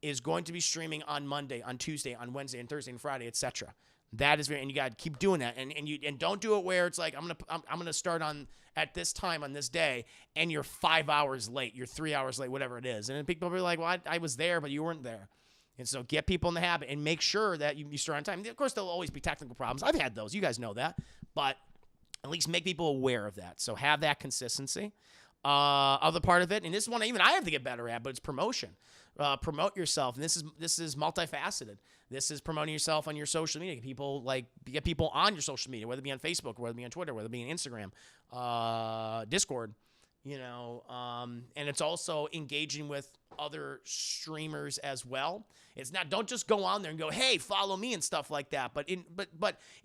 is going to be streaming on Monday, on Tuesday, on Wednesday, and Thursday, and Friday, etc. That is very, and you got to keep doing that, and don't do it where it's like I'm gonna start on at this time on this day, and you're 5 hours late, you're 3 hours late, whatever it is, and then people will be like, well, I was there, but you weren't there. And so get people in the habit and make sure that you start on time. Of course, there'll always be technical problems. I've had those. You guys know that. But at least make people aware of that. So have that consistency. Other part of it, and this is one even I have to get better at, but it's promotion. Promote yourself. And this is multifaceted. This is promoting yourself on your social media. Get people on your social media, whether it be on Facebook, whether it be on Twitter, whether it be on Instagram, Discord. And it's also engaging with other streamers as well. It's not, don't just go on there and go, hey, follow me and stuff like that. But in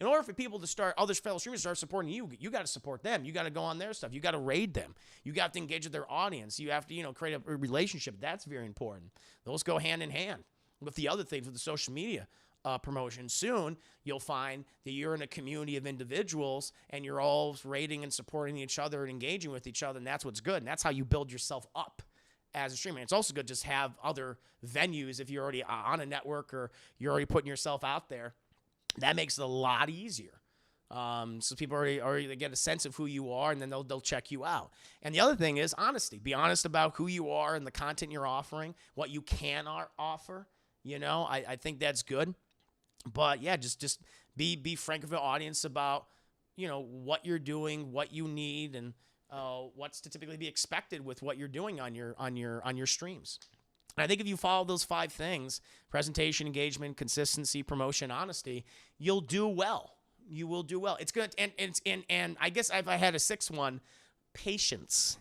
order for people to start, other fellow streamers start supporting you, you got to support them. You got to go on their stuff. You got to raid them. You got to engage with their audience. You have to, create a relationship. That's very important. Those go hand in hand with the other things with the social media. Promotion. Soon you'll find that you're in a community of individuals and you're all rating and supporting each other and engaging with each other, and that's what's good, and that's how you build yourself up as a streamer. And it's also good to just have other venues if you're already on a network or you're already putting yourself out there. That makes it a lot easier. So people already get a sense of who you are, and then they'll check you out. And the other thing is honesty. Be honest about who you are and the content you're offering, what you can offer. I think that's good. But yeah, just be frank with the audience about, what you're doing, what you need, and what's to typically be expected with what you're doing on your streams. And I think if you follow those 5 things: presentation, engagement, consistency, promotion, honesty, you'll do well. You will do well. It's good. And I guess if I had a 6th one, patience,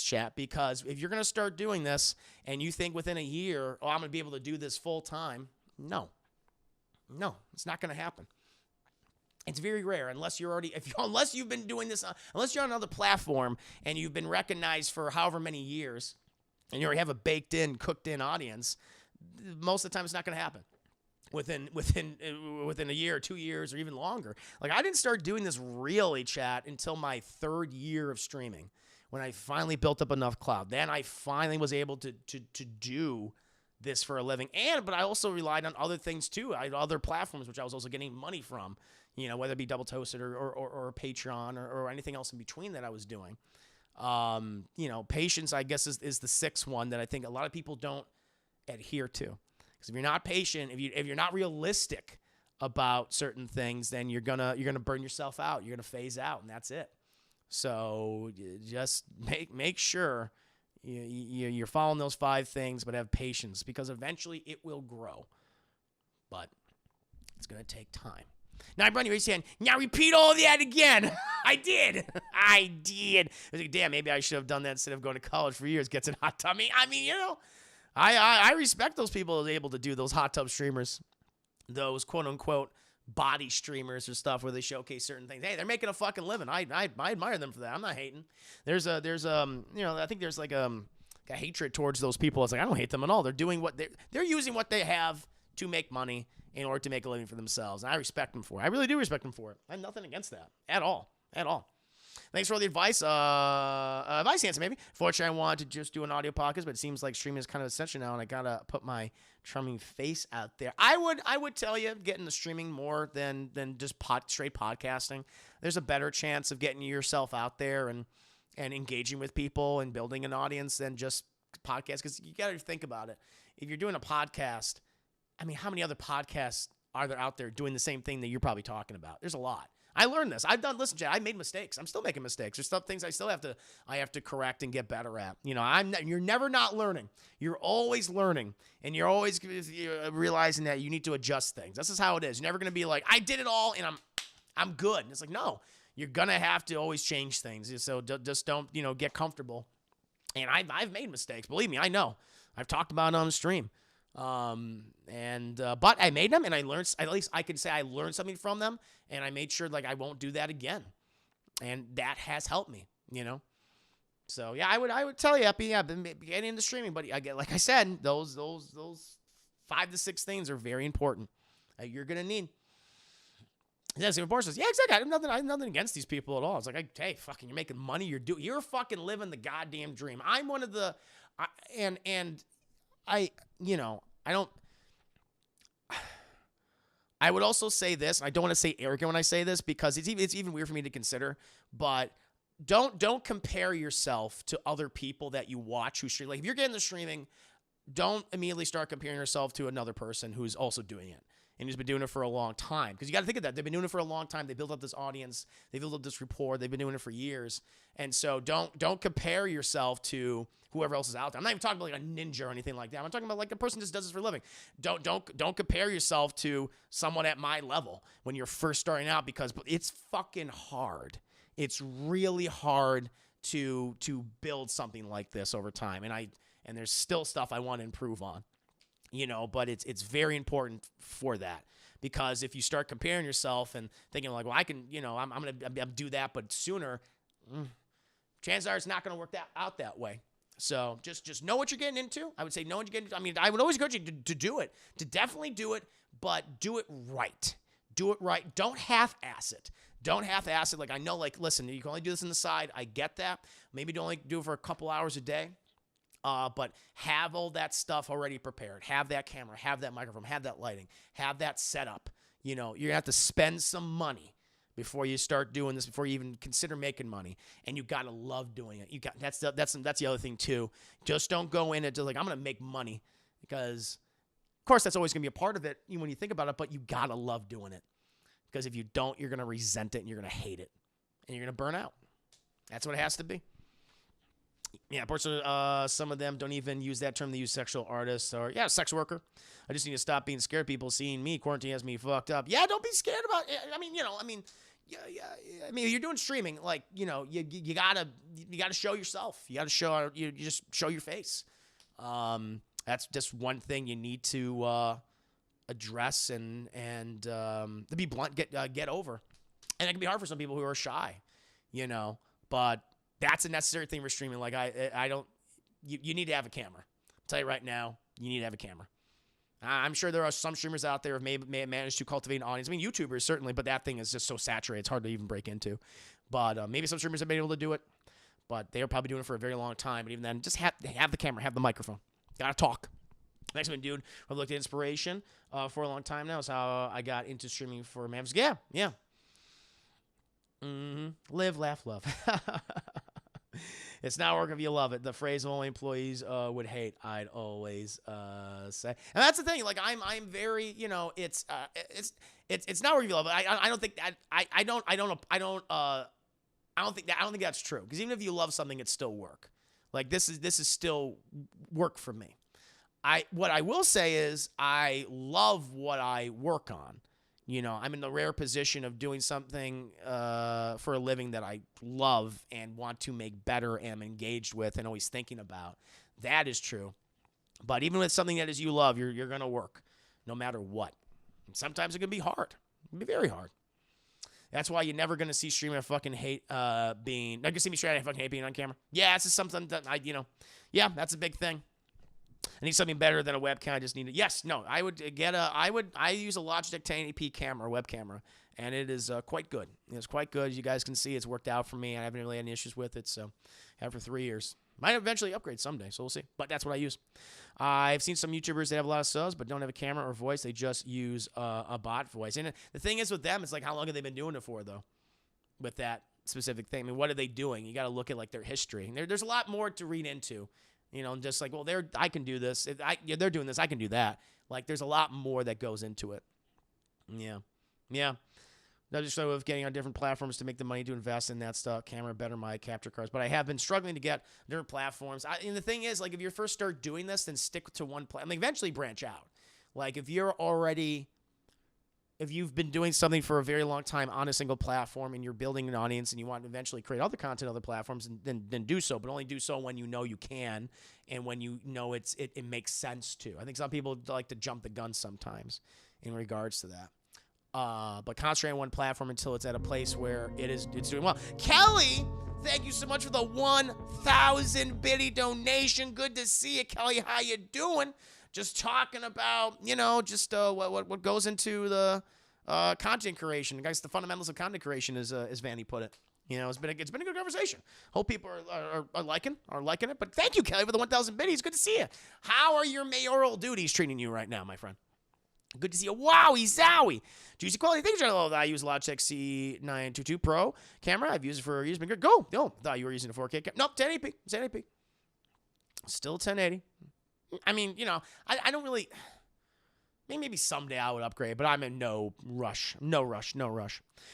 chat, because if you're going to start doing this and you think within a year, I'm going to be able to do this full time, no, it's not going to happen. It's very rare unless you've been doing this, unless you're on another platform and you've been recognized for however many years and you already have a cooked in audience. Most of the time it's not going to happen within a year or 2 years or even longer. Like, I didn't start doing this really, chat, until my 3rd year of streaming, when I finally built up enough clout. Then I finally was able to do this for a living. But I also relied on other things too. I had other platforms which I was also getting money from, whether it be Double Toasted or Patreon or anything else in between that I was doing. Patience, I guess, is the 6th one that I think a lot of people don't adhere to. Because if you're not patient, if you're not realistic about certain things, then you're gonna burn yourself out. You're gonna phase out, and that's it. So just make sure you're following those 5 things, but have patience, because eventually it will grow. But it's going to take time. Now, Brunny, you're saying, now repeat all of that again. I did. I was like, damn, maybe I should have done that instead of going to college for years, gets in hot tub. I mean, I respect those people that are able to do those hot tub streamers, those quote-unquote body streamers or stuff where they showcase certain things. Hey, they're making a fucking living. I admire them for that. I'm not hating. I think there's like a hatred towards those people. It's like, I don't hate them at all. They're doing they're using what they have to make money in order to make a living for themselves. And I respect them for it. I really do respect them for it. I have nothing against that at all. Thanks for all the advice. Advice answer, maybe. Fortunately, I wanted to just do an audio podcast, but it seems like streaming is kind of essential now, and I gotta put my charming face out there. I would tell you, get into streaming more than just straight podcasting. There's a better chance of getting yourself out there and engaging with people and building an audience than just podcasts. Because you gotta think about it. If you're doing a podcast, I mean, how many other podcasts are there out there doing the same thing that you're probably talking about? There's a lot. I learned this. Listen, Chad, I made mistakes. I'm still making mistakes. There's some things I have to correct and get better at. You know, you're never not learning. You're always learning, and you're always realizing that you need to adjust things. This is how it is. You're never going to be like, I did it all, and I'm good. And it's like, no, you're going to have to always change things. So just don't, get comfortable. And I've made mistakes. Believe me, I know. I've talked about it on the stream. But I made them, and I learned, at least I can say I learned something from them, and I made sure like I won't do that again. And that has helped me, So yeah, I would tell you, been getting into streaming, but like I said, those 5 to 6 things are very important. You're gonna need. Yeah, Singapore says, yeah, exactly. I have nothing against these people at all. It's like, hey, fucking, you're making money. You're fucking living the goddamn dream. I'm one of the, I would also say this, and I don't want to say arrogant when I say this because it's even weird for me to consider, but don't compare yourself to other people that you watch who stream. Like if you're getting the streaming, don't immediately start comparing yourself to another person who's also doing it and who's been doing it for a long time. Because you got to think of that. They've been doing it for a long time. They built up this audience. They built up this rapport. They've been doing it for years. And so don't compare yourself to whoever else is out there. I'm not even talking about like a ninja or anything like that. I'm talking about like a person who just does this for a living. Don't compare yourself to someone at my level when you're first starting out because it's fucking hard. It's really hard to build something like this over time. And there's still stuff I want to improve on. But it's very important for that because if you start comparing yourself and thinking like, well, I can, I'm going to do that, but sooner, chances are it's not going to work out that way. So just know what you're getting into. I would say know what you're getting into. I mean, I would always encourage you to do it, to definitely do it, but do it right. Do it right. Don't half-ass it. Don't half-ass it. Like, I know, like, listen, you can only do this on the side. I get that. Maybe don't only do it for a couple hours a day. But have all that stuff already prepared. Have that camera, have that microphone, have that lighting, have that setup. You're going to have to spend some money before you start doing this, before you even consider making money. And you got to love doing it. That's the other thing too. Just don't go in it just like, I'm going to make money because of course that's always going to be a part of it when you think about it, but you got to love doing it because if you don't, you're going to resent it and you're going to hate it and you're going to burn out. That's what it has to be. Yeah, some of them don't even use that term. They use sexual artists or, sex worker. I just need to stop being scared. People seeing me. Quarantine has me fucked up. Yeah, don't be scared about it. I mean, you're doing streaming. Like, you gotta show yourself. You just show your face. That's just one thing you need to address and to be blunt, get over. And it can be hard for some people who are shy, but that's a necessary thing for streaming. Like you need to have a camera. I'll tell you right now, you need to have a camera. I'm sure there are some streamers out there who may manage to cultivate an audience. I mean, YouTubers certainly, but that thing is just so saturated, it's hard to even break into. But maybe some streamers have been able to do it, but they are probably doing it for a very long time. But even then, just have the camera, have the microphone. Gotta talk. Next one, dude, I've looked at inspiration for a long time now. Is how I got into streaming for Mavs. Yeah. Live, laugh, love. It's not work if you love it. The phrase only employees would hate. I'd always say, and that's the thing. Like I'm very, it's not work if you love it. I don't think that I don't think that's true. Because even if you love something, it's still work. Like this is still work for me. What I will say is I love what I work on. I'm in the rare position of doing something for a living that I love and want to make better and am engaged with and always thinking about. That is true. But even with something that is you love, you're going to work no matter what. And sometimes it can be hard. It can be very hard. That's why you're never going to see streaming I fucking hate being... Not going to see me straight I fucking hate being on camera. Yeah, it's just something that that's a big thing. I need something better than a webcam. I just need it. Yes, no, I use a Logitech 1080p camera, web camera, and it is quite good. It's quite good. As you guys can see, it's worked out for me. I haven't really had any issues with it, so I have for 3 years. Might eventually upgrade someday, so we'll see. But that's what I use. I've seen some YouTubers that have a lot of subs but don't have a camera or voice. They just use a bot voice. And the thing is with them, it's like how long have they been doing it for, though, with that specific thing? I mean, what are they doing? You got to look at, like, their history. And there's a lot more to read into. Just like, well, I can do this. They're doing this, I can do that. Like, there's a lot more that goes into it. Yeah. Not just so of getting on different platforms to make the money to invest in that stuff, camera, better mic, capture cards. But I have been struggling to get different platforms. And the thing is, like, if you first start doing this, then stick to one platform. I mean, eventually branch out. Like, if you've been doing something for a very long time on a single platform and you're building an audience and you want to eventually create other content on other platforms, then do so. But only do so when you know you can and when you know it makes sense to. I think some people like to jump the gun sometimes in regards to that. But concentrate on one platform until it's at a place where it's doing well. Kelly, thank you so much for the 1,000 biddy donation. Good to see you, Kelly. How you doing? Just talking about, just what goes into the content creation. Guys, the fundamentals of content creation, as Vanny put it. It's been a good conversation. Hope people are liking it. But thank you, Kelly, for the 1,000 biddies. Good to see you. How are your mayoral duties treating you right now, my friend? Good to see you. Wowie zowie. Juicy quality. Thank you, John. I use Logitech C922 Pro camera. I've used it for years. Been good. Go. No, thought you were using a 4K camera. Nope, 1080p. It's 1080p. Still 1080. I mean, I don't really. Maybe someday I would upgrade, but I'm in no rush. No rush.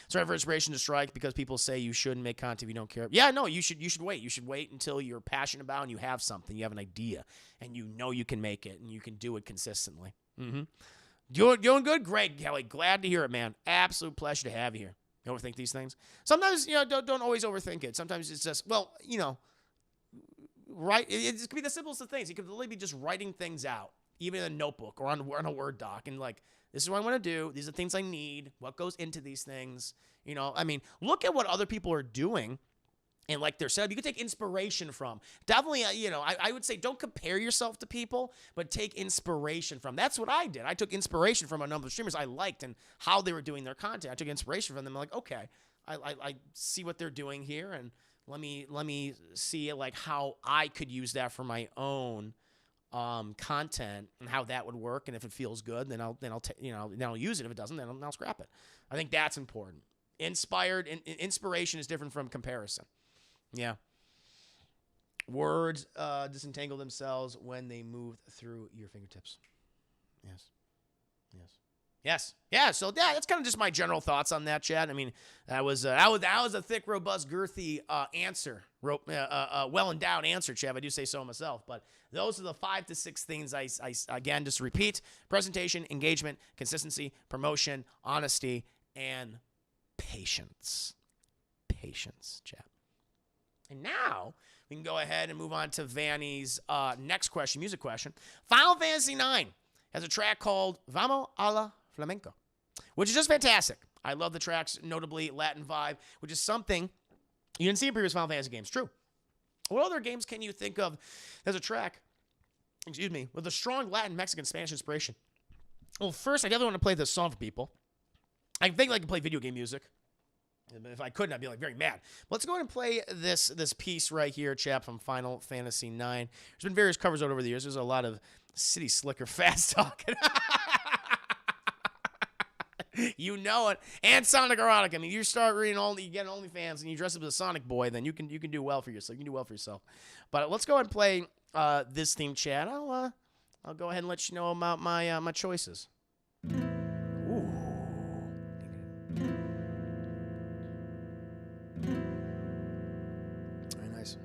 Sorry for inspiration to strike because people say you shouldn't make content if you don't care. Yeah, no, you should wait. You should wait until you're passionate about and you have something, you have an idea, and you know you can make it and you can do it consistently. Mm-hmm. Doing good? Great, Kelly. Glad to hear it, man. Absolute pleasure to have you here. You overthink these things? Sometimes, don't always overthink it. Sometimes it's just, right? It could be the simplest of things. It could literally be just writing things out, even in a notebook or on a Word doc. And like, this is what I want to do. These are the things I need. What goes into these things? Look at what other people are doing. And like they're said, you can take inspiration from. Definitely, I would say don't compare yourself to people, but take inspiration from. That's what I did. I took inspiration from a number of streamers I liked and how they were doing their content. I took inspiration from them. I'm like, okay, I see what they're doing here, and let me see like how I could use that for my own content and how that would work. And if it feels good, then I'll use it. If it doesn't, then I'll scrap it. I think that's important. Inspiration is different from comparison. Yeah. Words disentangle themselves when they move through your fingertips. Yes. Yeah. So that's kind of just my general thoughts on that, Chad. I mean, that was a thick, robust, girthy answer. Well endowed answer, Chad. I do say so myself. But those are the 5 to 6 things I again just repeat: presentation, engagement, consistency, promotion, honesty, and patience. Patience, Chad. And now we can go ahead and move on to Vanny's next question, music question. Final Fantasy IX has a track called Vamos a la Flamenco, which is just fantastic. I love the track's notably Latin vibe, which is something you didn't see in previous Final Fantasy games. True. What other games can you think of as a track, with a strong Latin, Mexican, Spanish inspiration? Well, first, I definitely want to play this song for people. I think I can play video game music. If I couldn't, I'd be like very mad. Let's go ahead and play this piece right here, chap, from Final Fantasy IX. There's been various covers over the years. There's a lot of City Slicker fast talking. You know it. And Sonic Erotic. I mean, you start reading you get OnlyFans and you dress up as a Sonic boy, then you can do well for yourself. You can do well for yourself. But let's go ahead and play this theme, Chad. I'll go ahead and let you know about my choices. Ooh. Very nice.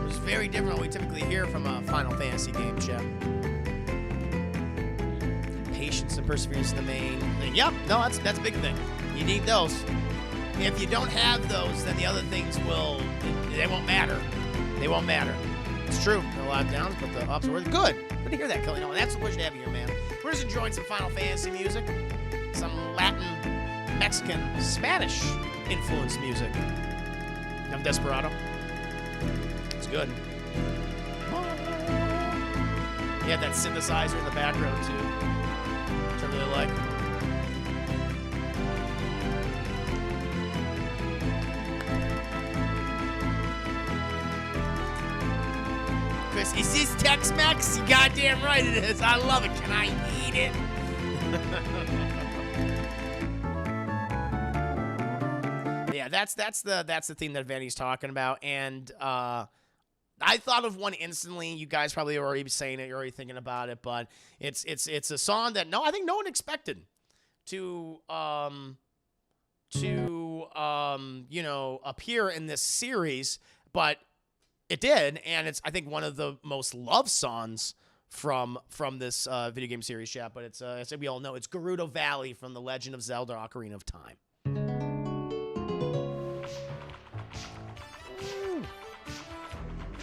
It's very different than what we typically hear from a Final Fantasy game, Chef. Patience and perseverance is the main thing. Yep, no, that's a big thing. You need those. If you don't have those, then the other things they won't matter. They won't matter. It's true. There are a lot of downs, but the ups are good. Good to hear that, Kelly. No, that's the push to have you here, man. We're just enjoying some Final Fantasy music, some Latin, Mexican, Spanish influenced music. I'm Desperado. It's good. You have that synthesizer in the background too, which I really like. Chris, is this Tex-Mex? You goddamn right it is. I love it. Can I eat it? Yeah, that's the theme that Vanny's talking about, and I thought of one instantly. You guys probably are already saying it. You're already thinking about it, but it's a song that I think no one expected to appear in this series, but it did, and it's I think one of the most loved songs from this video game series, chat. But it's as we all know, it's Gerudo Valley from The Legend of Zelda: Ocarina of Time.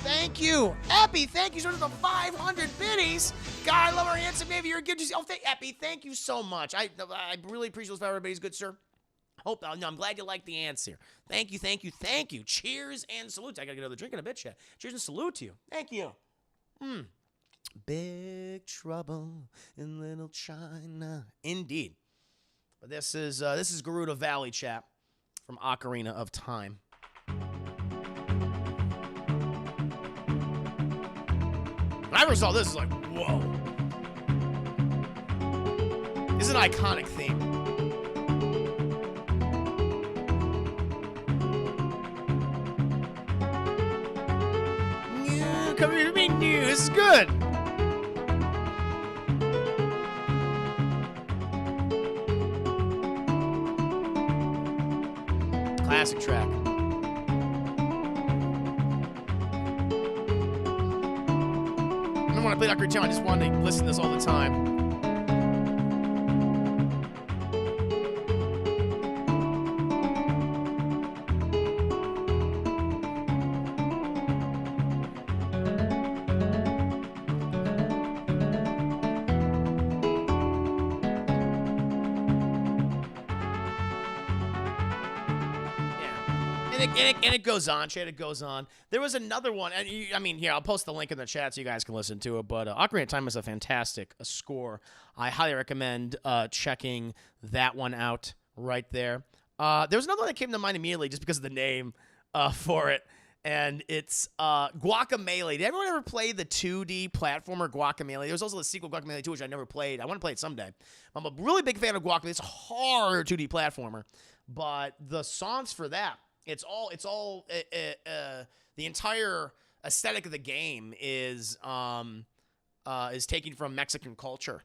Thank you, Epi. Thank you so much for the 500 biddies. God, I love our handsome baby. You're good to see. Oh, Epi, thank you so much. I really appreciate those 500 biddies, good sir. Hope no, I'm glad you like the answer. Thank you, thank you, thank you. Cheers and salute. I gotta get another drink in a bit, chat. Cheers and salute to you. Thank you. Big trouble in Little China, indeed. But this is Gerudo Valley, chat, from Ocarina of Time. When I first saw this, I was like, whoa. This is an iconic theme. Come here to me, new. This is good. Classic track. When I played Ocarina of Time, I just wanted to listen to this all the time. And it goes on, Chad. It goes on. There was another one, and I mean, here I'll post the link in the chat so you guys can listen to it. But Ocarina of Time is a fantastic score. I highly recommend checking that one out right there. There was another one that came to mind immediately just because of the name for it, and it's Guacamelee. Did everyone ever play the 2D platformer Guacamelee? There was also the sequel Guacamelee 2, which I never played. I want to play it someday. I'm a really big fan of Guacamelee. It's a hard 2D platformer, but the songs for that. It's all the entire aesthetic of the game is taken from Mexican culture,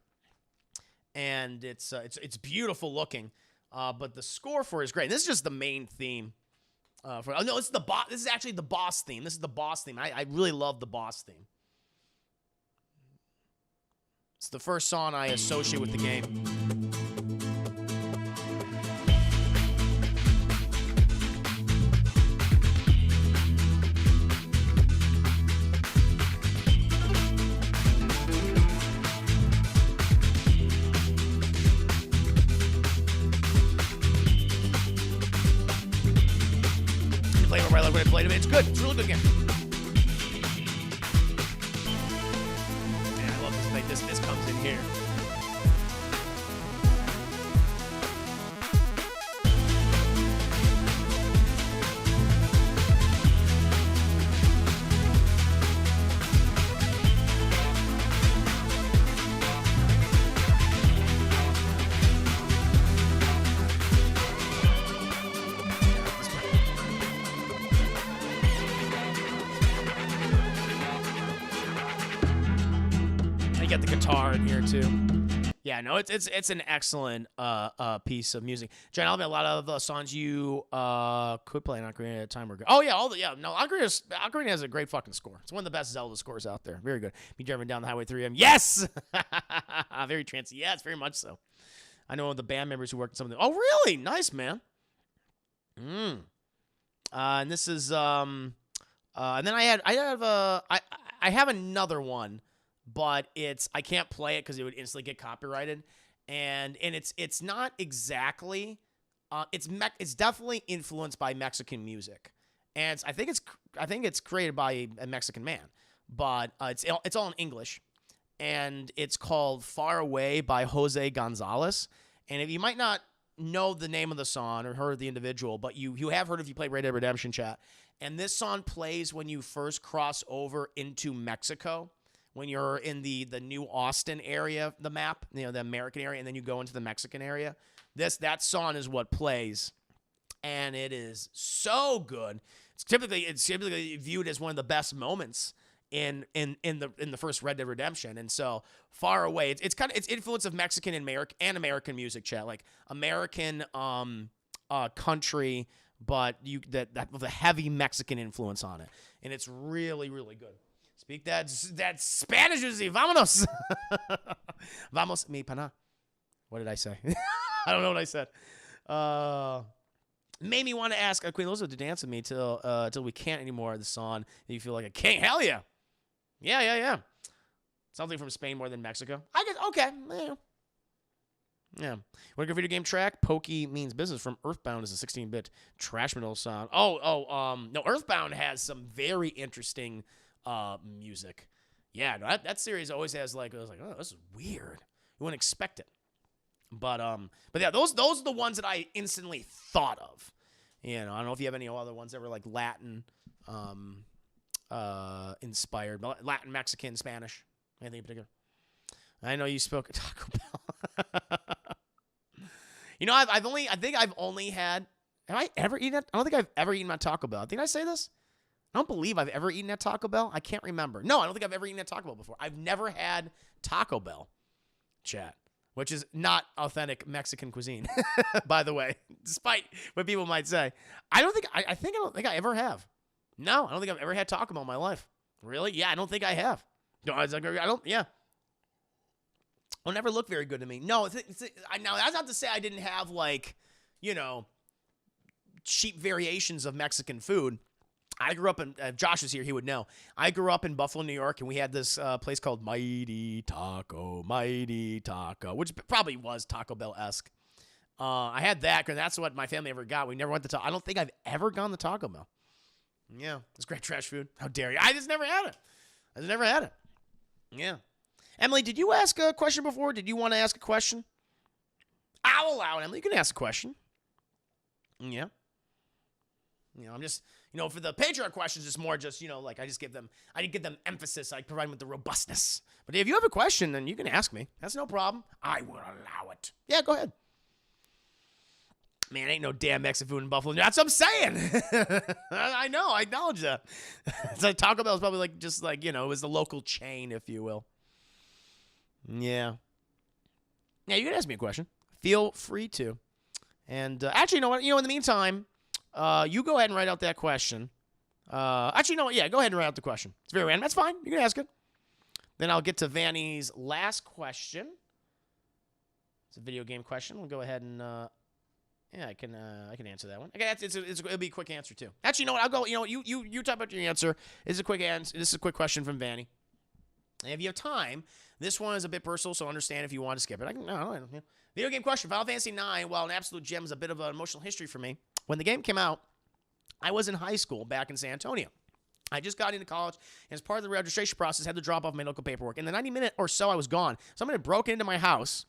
and it's beautiful looking. But the score for it is great. And this is just the main theme. No, it's the boss. This is actually the boss theme. This is the boss theme. I really love the boss theme. It's the first song I associate with the game. When I played it, it's good. It's a really good game. Man, I love this thing. This comes in here. Get the guitar in here too. Yeah, no, it's an excellent piece of music. John, I'll be a lot of songs you could play in Ocarina of Time. Oh yeah, Ocarina has a great fucking score. It's one of the best Zelda scores out there. Very good. Me driving down the highway 3M. Yes, very trancy. Yeah, it's very much so. I know the band members who worked on some of them. Oh really? Nice, man. And this is and then I have another one. But I can't play it because it would instantly get copyrighted, and it's not exactly it's definitely influenced by Mexican music, and I think it's created by a Mexican man, but it's all in English, and it's called "Far Away" by Jose Gonzalez, and if you might not know the name of the song or heard the individual, but you have heard if you played Red Dead Redemption, chat, and this song plays when you first cross over into Mexico. When you're in the new Austin area, the map, the American area, and then you go into the Mexican area, that song is what plays and it is so good. It's typically viewed as one of the best moments in the first Red Dead Redemption, and so far away, it's influence of Mexican and American music, chat, like American country, but that with a heavy Mexican influence on it, and it's really really good. Speak that Spanish, Uzi. Vámonos. Vamos mi pana. What did I say? I don't know what I said. Made me want to ask Queen Elizabeth to dance with me till we can't anymore. The song. You feel like a king. Hell yeah. Yeah. Something from Spain more than Mexico. I guess. Okay. Yeah. Want a video game track? Pokey Means Business from Earthbound is a 16-bit trash metal song. No, Earthbound has some very interesting music. Yeah, no, that series always has I was like, oh, this is weird. You wouldn't expect it. But yeah, those are the ones that I instantly thought of. You know, I don't know if you have any other ones that were like Latin inspired, Latin, Mexican, Spanish, anything in particular. I know you spoke Taco Bell. You know, have I ever eaten at, I don't think I've ever eaten at Taco Bell. Did I say this? I don't believe I've ever eaten at Taco Bell. I can't remember. No, I don't think I've ever eaten at Taco Bell before. I've never had Taco Bell, chat, which is not authentic Mexican cuisine, by the way, despite what people might say. I don't think I ever have. No, I don't think I've ever had Taco Bell in my life. Really? Yeah, I don't think I have. No, I don't. Yeah. It'll never look very good to me. No, now that's not to say I didn't have cheap variations of Mexican food. I grew up in, Josh is here, he would know. I grew up in Buffalo, New York, and we had this place called Mighty Taco, which probably was Taco Bell-esque. I had that because that's what my family ever got. We never went to Taco. I don't think I've ever gone to Taco Bell. Yeah, it's great trash food. How dare you? I just never had it. Yeah. Emily, did you ask a question before? Did you want to ask a question? I'll allow it, Emily. You can ask a question. Yeah. You know, I'm just, for the Patreon questions, it's more just, I give them emphasis. I provide them with the robustness. But if you have a question, then you can ask me. That's no problem. I will allow it. Yeah, go ahead. Man, ain't no damn Mexican food in Buffalo. That's what I'm saying. I know. I acknowledge that. It's like Taco Bell is probably it was the local chain, if you will. Yeah. Yeah, you can ask me a question. Feel free to. And actually, you know what? In the meantime, you go ahead and write out that question. Actually, you know what? Yeah, go ahead and write out the question. It's very random. That's fine. You can ask it. Then I'll get to Vanny's last question. It's a video game question. We'll go ahead and I can answer that one. Okay, it'll be a quick answer too. Actually, you know what? I'll go. You type out your answer. This is a quick answer. This is a quick question from Vanny. And if you have time, this one is a bit personal, so understand if you want to skip it. Video game question. Final Fantasy IX, while an absolute gem, is a bit of an emotional history for me. When the game came out, I was in high school back in San Antonio. I just got into college, and as part of the registration process, had to drop off my medical paperwork. In the 90 minute or so, I was gone. Someone had broken into my house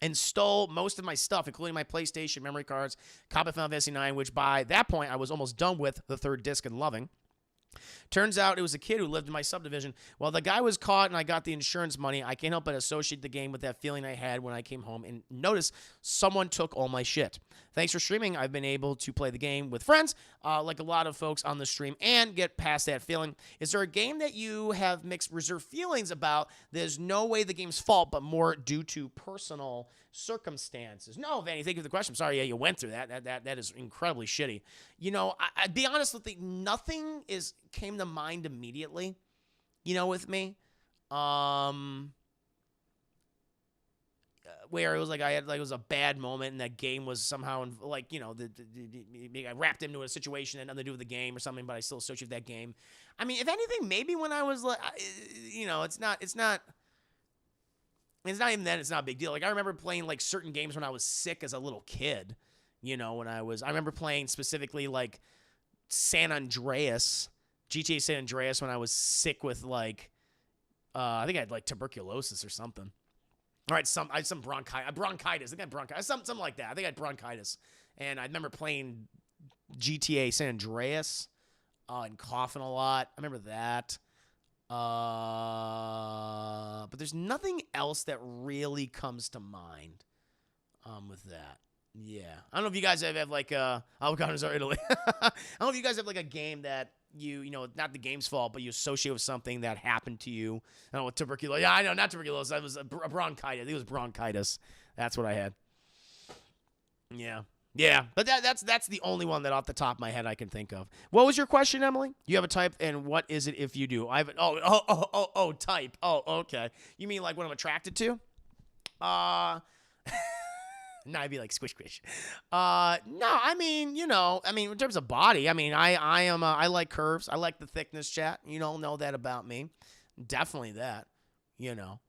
and stole most of my stuff, including my PlayStation, memory cards, copy of Final Fantasy IX, which by that point, I was almost done with the third disc and loving. Turns out it was a kid who lived in my subdivision. While the guy was caught and I got the insurance money, I can't help but associate the game with that feeling I had when I came home and noticed someone took all my shit. Thanks for streaming. I've been able to play the game with friends, like a lot of folks on the stream, and get past that feeling. Is there a game that you have mixed reserved feelings about? There's no way the game's fault, but more due to personal circumstances. No, Vanny, thank you for the question. I'm sorry, yeah, you went through that. That is incredibly shitty. I'd be honest with you, nothing came to mind immediately, with me. Where it was like it was a bad moment and that game was somehow I wrapped into a situation that had nothing to do with the game or something, but I still associate that game. I mean, if anything, maybe when I was it's not even then, it's not a big deal. Like, I remember playing certain games when I was sick as a little kid. I remember playing specifically San Andreas, GTA San Andreas, when I was sick with I think I had tuberculosis or something. All right, I had some bronchitis. I think I had bronchitis, something like that. I think I had bronchitis, and I remember playing GTA San Andreas and coughing a lot. I remember that. But there's nothing else that really comes to mind with that. Yeah. I don't know if you guys have like avocados are Italy. I don't know if you guys have like a game that you know, not the game's fault, but you associate with something that happened to you. I don't know what tuberculosis. Yeah, I know, not tuberculosis. That was a bronchitis. I think it was bronchitis. That's what I had. Yeah. Yeah, but that's the only one that off the top of my head I can think of. What was your question, Emily? You have a type, and what is it if you do? I have an type. Oh, okay. You mean like what I'm attracted to? No, I'd be like squish squish. No, I mean, you know, in terms of body, I mean, I am I like curves. I like the thickness, chat. You know that about me. Definitely that. You know.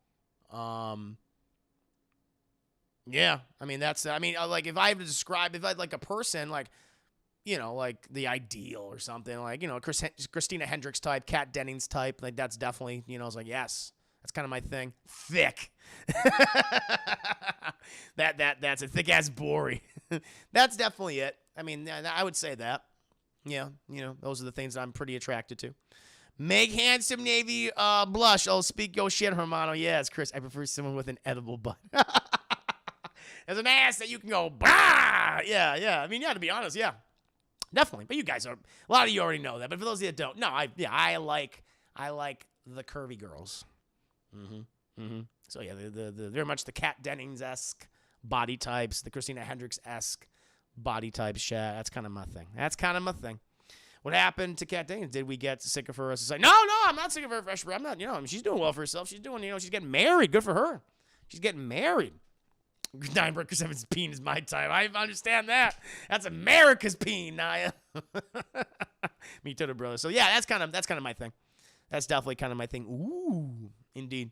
Yeah, I mean like if I have to describe if I like a person like you know like the ideal or something like you know Christina Hendricks type, Kat Dennings type, like that's definitely you know I was like yes, that's kind of my thing. Thick. That's a thick ass Bori. That's definitely it. I mean I would say that. Yeah, you know those are the things I'm pretty attracted to. Make handsome navy blush. Oh, speak your shit, Hermano. Yes, Chris. I prefer someone with an edible butt. There's an ass that you can go, bah! Yeah. I mean, yeah, to be honest, yeah. Definitely. But you guys are, a lot of you already know that. But for those of you that don't, no, I like the curvy girls. So, yeah, the very much the Kat Dennings-esque body types, the Christina Hendricks-esque body types. Yeah, that's kind of my thing. What happened to Kat Dennings? Did we get sick of her? No, I'm not sick of her. I'm not, you know, she's doing well for herself. She's doing, you know, she's getting married. Good for her. She's getting married. 9%'s peen is my type. I understand that. That's America's peen, Naya. Me too, brother. So yeah, that's kind of my thing. That's definitely kind of my thing. Ooh, indeed.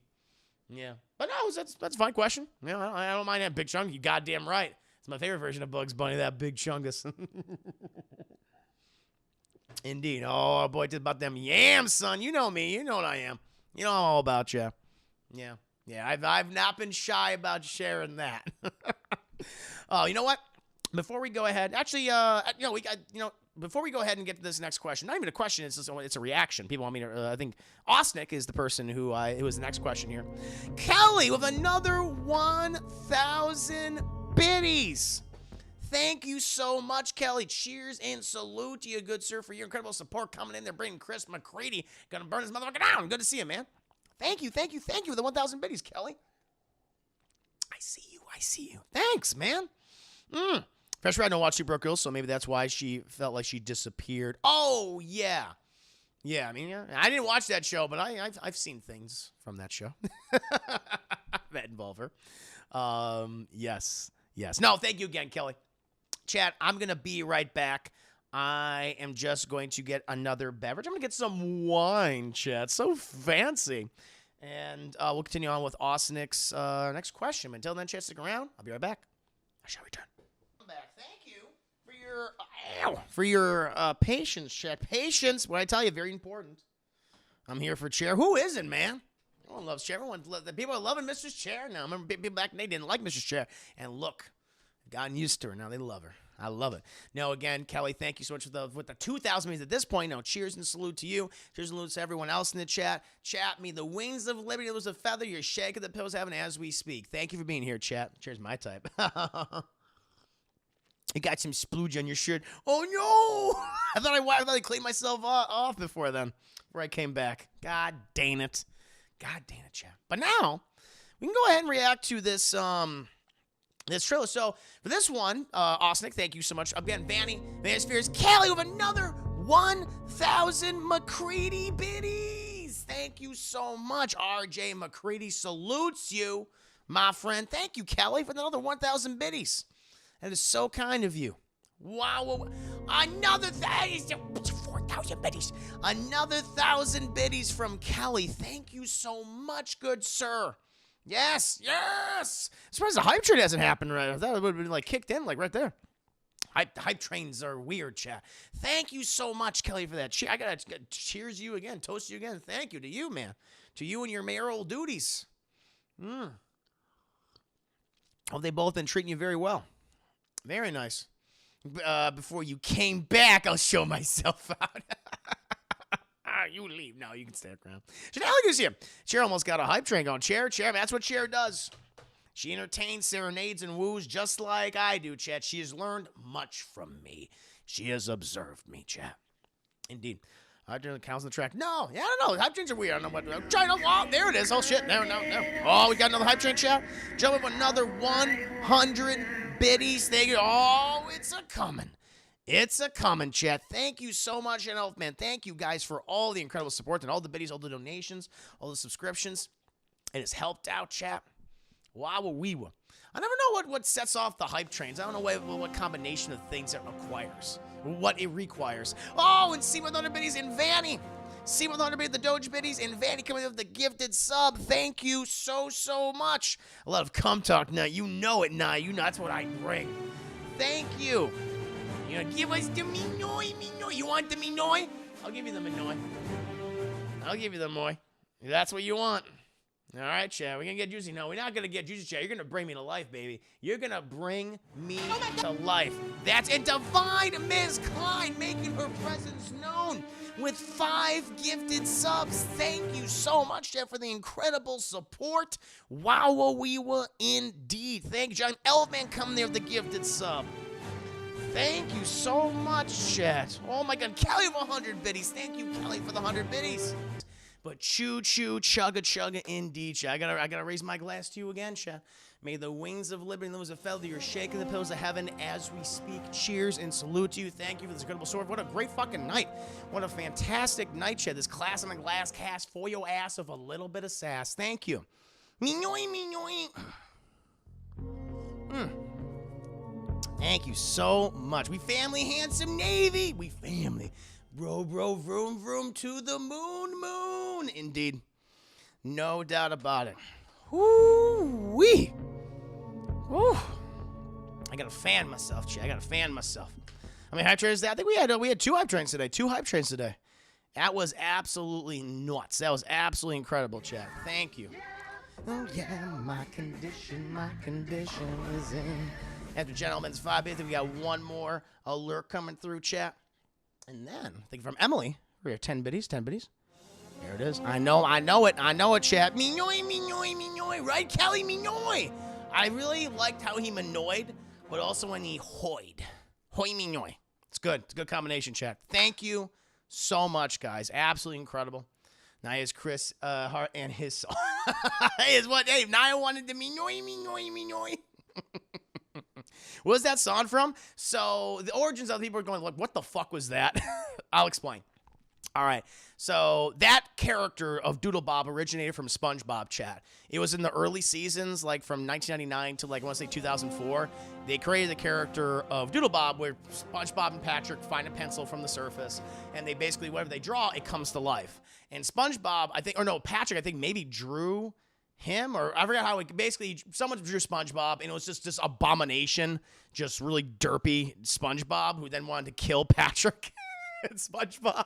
Yeah, but no, that's a fine question. You know, I don't mind that big chunk. You goddamn right. It's my favorite version of Bugs Bunny. That big chungus. Indeed. Oh boy, just about them yams, son. You know me. You know what I am. You know all about you. Yeah. Yeah, I've not been shy about sharing that. Oh, you know what? Before we go ahead, actually, before we go ahead and get to this next question, not even a question, it's a reaction. People want me to, I think Osnick is the person who was the next question here. Kelly with another 1,000 biddies. Thank you so much, Kelly. Cheers and salute to you, good sir, for your incredible support coming in there, bringing Chris McCready. Gonna burn his motherfucker down. Good to see you, man. Thank you for the 1,000 biddies, Kelly. I see you. Thanks, man. Fresh Ride don't watch Super Girls, so maybe that's why she felt like she disappeared. Oh, yeah. Yeah, I mean, yeah. I didn't watch that show, but I've seen things from that show that involve her. Yes. No, thank you again, Kelly. Chat, I'm going to be right back. I am just going to get another beverage. I'm going to get some wine, chat. So fancy. And we'll continue on with Osnick's next question. Until then, chat, stick around. I'll be right back. I shall return. I'm back. Thank you for your patience, chat. Patience, what I tell you, very important. I'm here for Chair. Who isn't, man? Everyone loves Chair. The people are loving Mrs. Chair now. I remember people back then, they didn't like Mrs. Chair. And look, gotten used to her. Now they love her. I love it. No, again, Kelly, thank you so much with the 2,000 means at this point. Now, cheers and salute to you. Cheers and salute to everyone else in the chat. Chat me the wings of liberty, lose a feather. You're shaking the pillows having as we speak. Thank you for being here, chat. Cheers, my type. You got some splooge on your shirt. Oh no! I thought I cleaned myself off before I came back. God dang it, chat. But now we can go ahead and react to this this trailer. So for this one, Osnick, thank you so much. Again, Vanny Spears, Kelly with another 1,000 McCready biddies. Thank you so much. RJ McCready salutes you, my friend. Thank you, Kelly, for another 1,000 biddies. That is so kind of you. Wow. Another 4,000 biddies. Another 1,000 biddies from Kelly. Thank you so much, good sir. Yes. I'm surprised the hype train hasn't happened right. I thought it would have been like kicked in like right there. Hype trains are weird, chat. Thank you so much, Kelly, for that. I gotta cheers you again, toast you again. Thank you to you, man. To you and your mayoral duties. Hope they both been treating you very well. Very nice. Before you came back, I'll show myself out. You leave. No, you can stay around. Chanel is here. Chair almost got a hype train going. Chair, that's what Chair does. She entertains, serenades, and woos just like I do, chat. She has learned much from me. She has observed me, chat. Indeed. Hype train counts the track. No, yeah, I don't know. Hype trains are weird. I don't know what. I'm trying to. Oh, there it is. Oh shit. No. Oh, we got another hype train chat. Jumping with another 100 biddies. Thank you. Oh, it's a coming. It's a coming, chat. Thank you so much, and Elfman. Thank you guys for all the incredible support and all the biddies, all the donations, all the subscriptions. It has helped out, chat. Wow, we were. I never know what sets off the hype trains. I don't know what combination of things it requires. What it requires. Oh, and see with 100 biddies in Vanny. See with 100 biddies, the Doge biddies in Vanny coming with the gifted sub. Thank you so much. I love cum talk now. You know it now. You know that's what I bring. Thank you. You know, give us the Minoy. You want the Minoy? I'll give you the Minoy. I'll give you the Moy. That's what you want. All right, Chad, we're going to get juicy. No, we're not going to get juicy, Chad. You're going to bring me to life, baby. You're going to bring me to life. That's it. Divine Ms. Klein making her presence known with 5 gifted subs. Thank you so much, Chad, for the incredible support. Wow, we were indeed. Thank you, John. Elfman coming there with the gifted sub. Thank you so much, Chad. Oh, my God. Kelly with 100 biddies. Thank you, Kelly, for the 100 biddies. But choo, chugga, indeed, Chat. I gotta raise my glass to you again, Chat. May the wings of liberty and those that fell to your shaking the pillows of heaven as we speak. Cheers and salute to you. Thank you for this incredible sword. What a great fucking night. What a fantastic night, Chat. This class on a glass cast for your ass of a little bit of sass. Thank you. Minoy. Thank you so much. We family, handsome Navy. We family. Bro, vroom to the moon. Indeed. No doubt about it. Woo-wee. Woo. I gotta fan myself, Chat. I gotta fan myself. I mean, hype trains is that? I think we had 2 hype trains today. 2 hype trains today. That was absolutely nuts. That was absolutely incredible, Chat. Thank you. Oh, yeah, my condition is in. After Gentleman's 5 bits, we got one more alert coming through, Chat. And then, I think from Emily, we have 10 biddies. There it is. I know it, Chat. Minoy, right, Kelly? Minoy. I really liked how he minoyed, but also when he hoyed. Hoy Minoy. It's good. It's a good combination, Chat. Thank you so much, guys. Absolutely incredible. Now here's Chris Hart and his song. Hey, Naya wanted to Minoy. What was that song from? So the origins of the people are going like, what the fuck was that? I'll explain. All right. So that character of Doodle Bob originated from SpongeBob, Chat. It was in the early seasons, like from 1999 to like I want to say 2004. They created the character of Doodle Bob where SpongeBob and Patrick find a pencil from the surface, and they basically whatever they draw, it comes to life. And SpongeBob, Patrick, I think maybe drew him, or I forgot how it basically someone drew SpongeBob, and it was just this abomination, just really derpy SpongeBob who then wanted to kill Patrick and SpongeBob,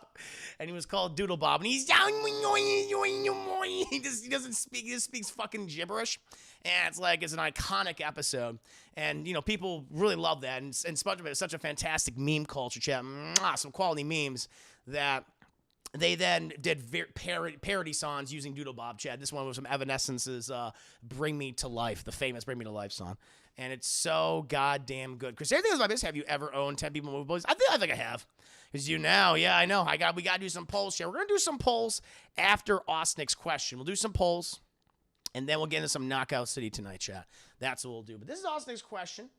and he was called Doodle Bob, and he's down. He doesn't speak. He just speaks fucking gibberish, and it's an iconic episode, and people really love that, and SpongeBob is such a fantastic meme culture, Chat. Some quality memes that. They then did parody songs using Doodle Bob, Chad. This one was from Evanescence's Bring Me to Life, the famous Bring Me to Life song. And it's so goddamn good. Chris, everything was my business. Have you ever owned 10 People Move Boys? I think I have. Because yeah, I know. We got to do some polls, Chad. We're going to do some polls after Osnick's question. We'll do some polls, and then we'll get into some Knockout City tonight, Chad. That's what we'll do. But this is Osnick's question.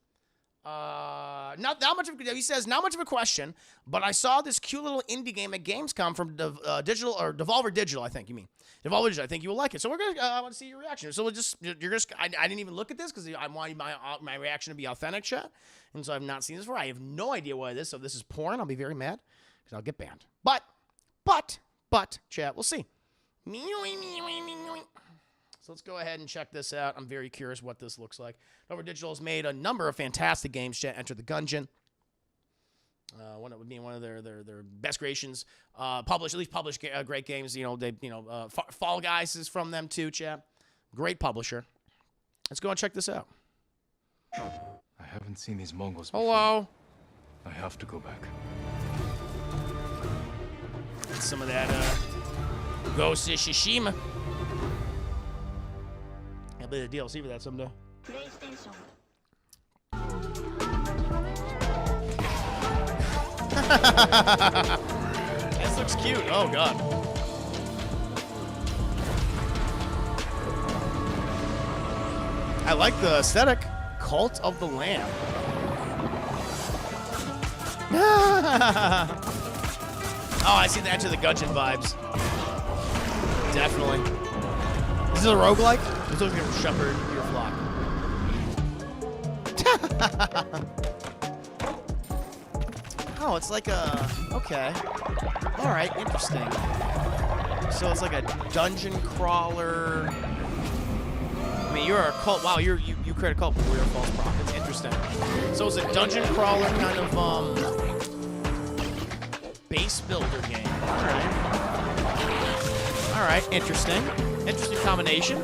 Not much of he says not much of a question, but I saw this cute little indie game at Gamescom from Devolver Digital. I think you mean Devolver Digital. I think you will like it. So we're gonna I want to see your reaction. So I didn't even look at this because I want my reaction to be authentic, Chat. And so I've not seen this before. I have no idea what it is. So if this is porn, I'll be very mad because I'll get banned. But Chat, we'll see. So let's go ahead and check this out. I'm very curious what this looks like. Over Digital has made a number of fantastic games. Chat, Enter the Gungeon. One that would be one of their best creations. Published great games. Fall Guys is from them too. Chat, great publisher. Let's go and check this out. I haven't seen these Mongols before. Hello. I have to go back. That's some of that Ghost of Tsushima. I'll be the DLC for that someday. This looks cute. Oh, God. I like the aesthetic. Cult of the Lamb. Oh, I see the Enter the Gungeon vibes. Definitely. This is a roguelike? This looks like a shepherd your flock. Oh, it's like a... Okay. Alright, interesting. So it's like a dungeon crawler... I mean, you're a cult... Wow, you create a cult for your false prophets. Interesting. So it's a dungeon crawler kind of, base builder game. Alright. Alright, interesting. Interesting combination.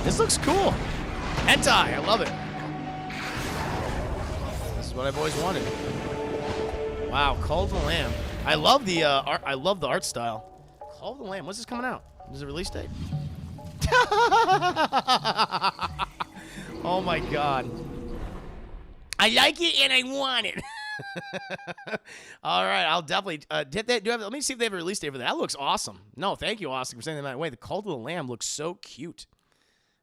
This looks cool. Hentai, I love it. This is what I've always wanted. Wow, Call of the Lamb. I love the art. I love the art style. Call of the Lamb. When's this coming out? Is it release date? Oh my God. I like it and I want it. All right, I'll definitely let me see if they have a release date for that. That looks awesome. No, thank you, Austin, for saying that. Wait, the Call of the Lamb looks so cute.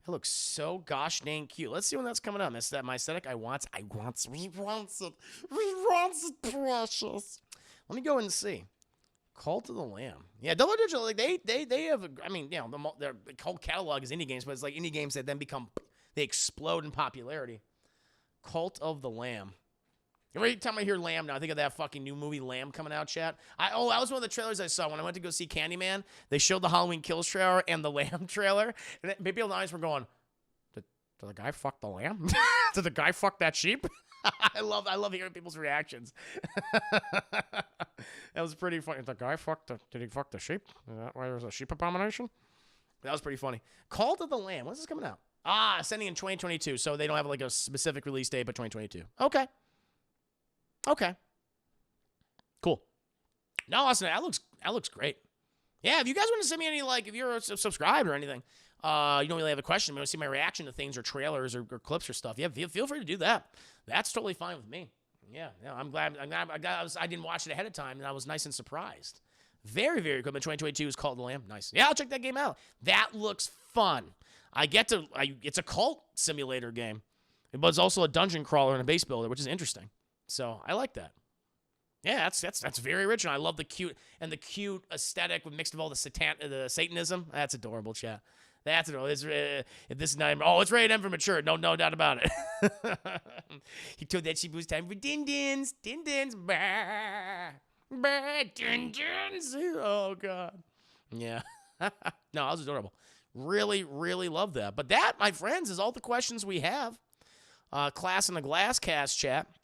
It looks so gosh dang cute. Let's see when that's coming up. That's that my aesthetic. He wants it. He wants it, precious. Let me go and see. Cult of the Lamb. Yeah, Double Digital, like they have. I mean, you know, their whole catalog is indie games, but it's like indie games that then become they explode in popularity. Cult of the Lamb. Every time I hear Lamb now, I think of that fucking new movie Lamb coming out, chat. That was one of the trailers I saw when I went to go see Candyman. They showed the Halloween Kills trailer and the Lamb trailer. And people in the audience were going, did the guy fuck the lamb? Did the guy fuck that sheep? I love hearing people's reactions. That was pretty funny. Did he fuck the sheep? Is that why there's a sheep abomination? That was pretty funny. Call of the Lamb. When's this coming out? Sending in 2022. So they don't have like a specific release date, but 2022. Okay. Okay. Cool. No, Austin, that looks great. Yeah, if you guys want to send me any, like, if you're subscribed or anything, you don't really have a question, you want to see my reaction to things or trailers or clips or stuff, yeah, feel free to do that. That's totally fine with me. Yeah, I'm glad I didn't watch it ahead of time, and I was nice and surprised. Very, very good. 2022 is Cult of the Lamb. Nice. Yeah, I'll check that game out. That looks fun. It's a cult simulator game, but it's also a dungeon crawler and a base builder, which is interesting. So I like that. Yeah, that's very original. I love the cute aesthetic with mixed with all the Satanism. That's adorable, chat. That's adorable. This is not. It's rated M for mature. No doubt about it. He told that sheep it was time for din-dins. Bah, bah, din-dins. Oh God. Yeah. No, that was adorable. Really, really love that. But that, my friends, is all the questions we have. Class in the Glass Cast chat.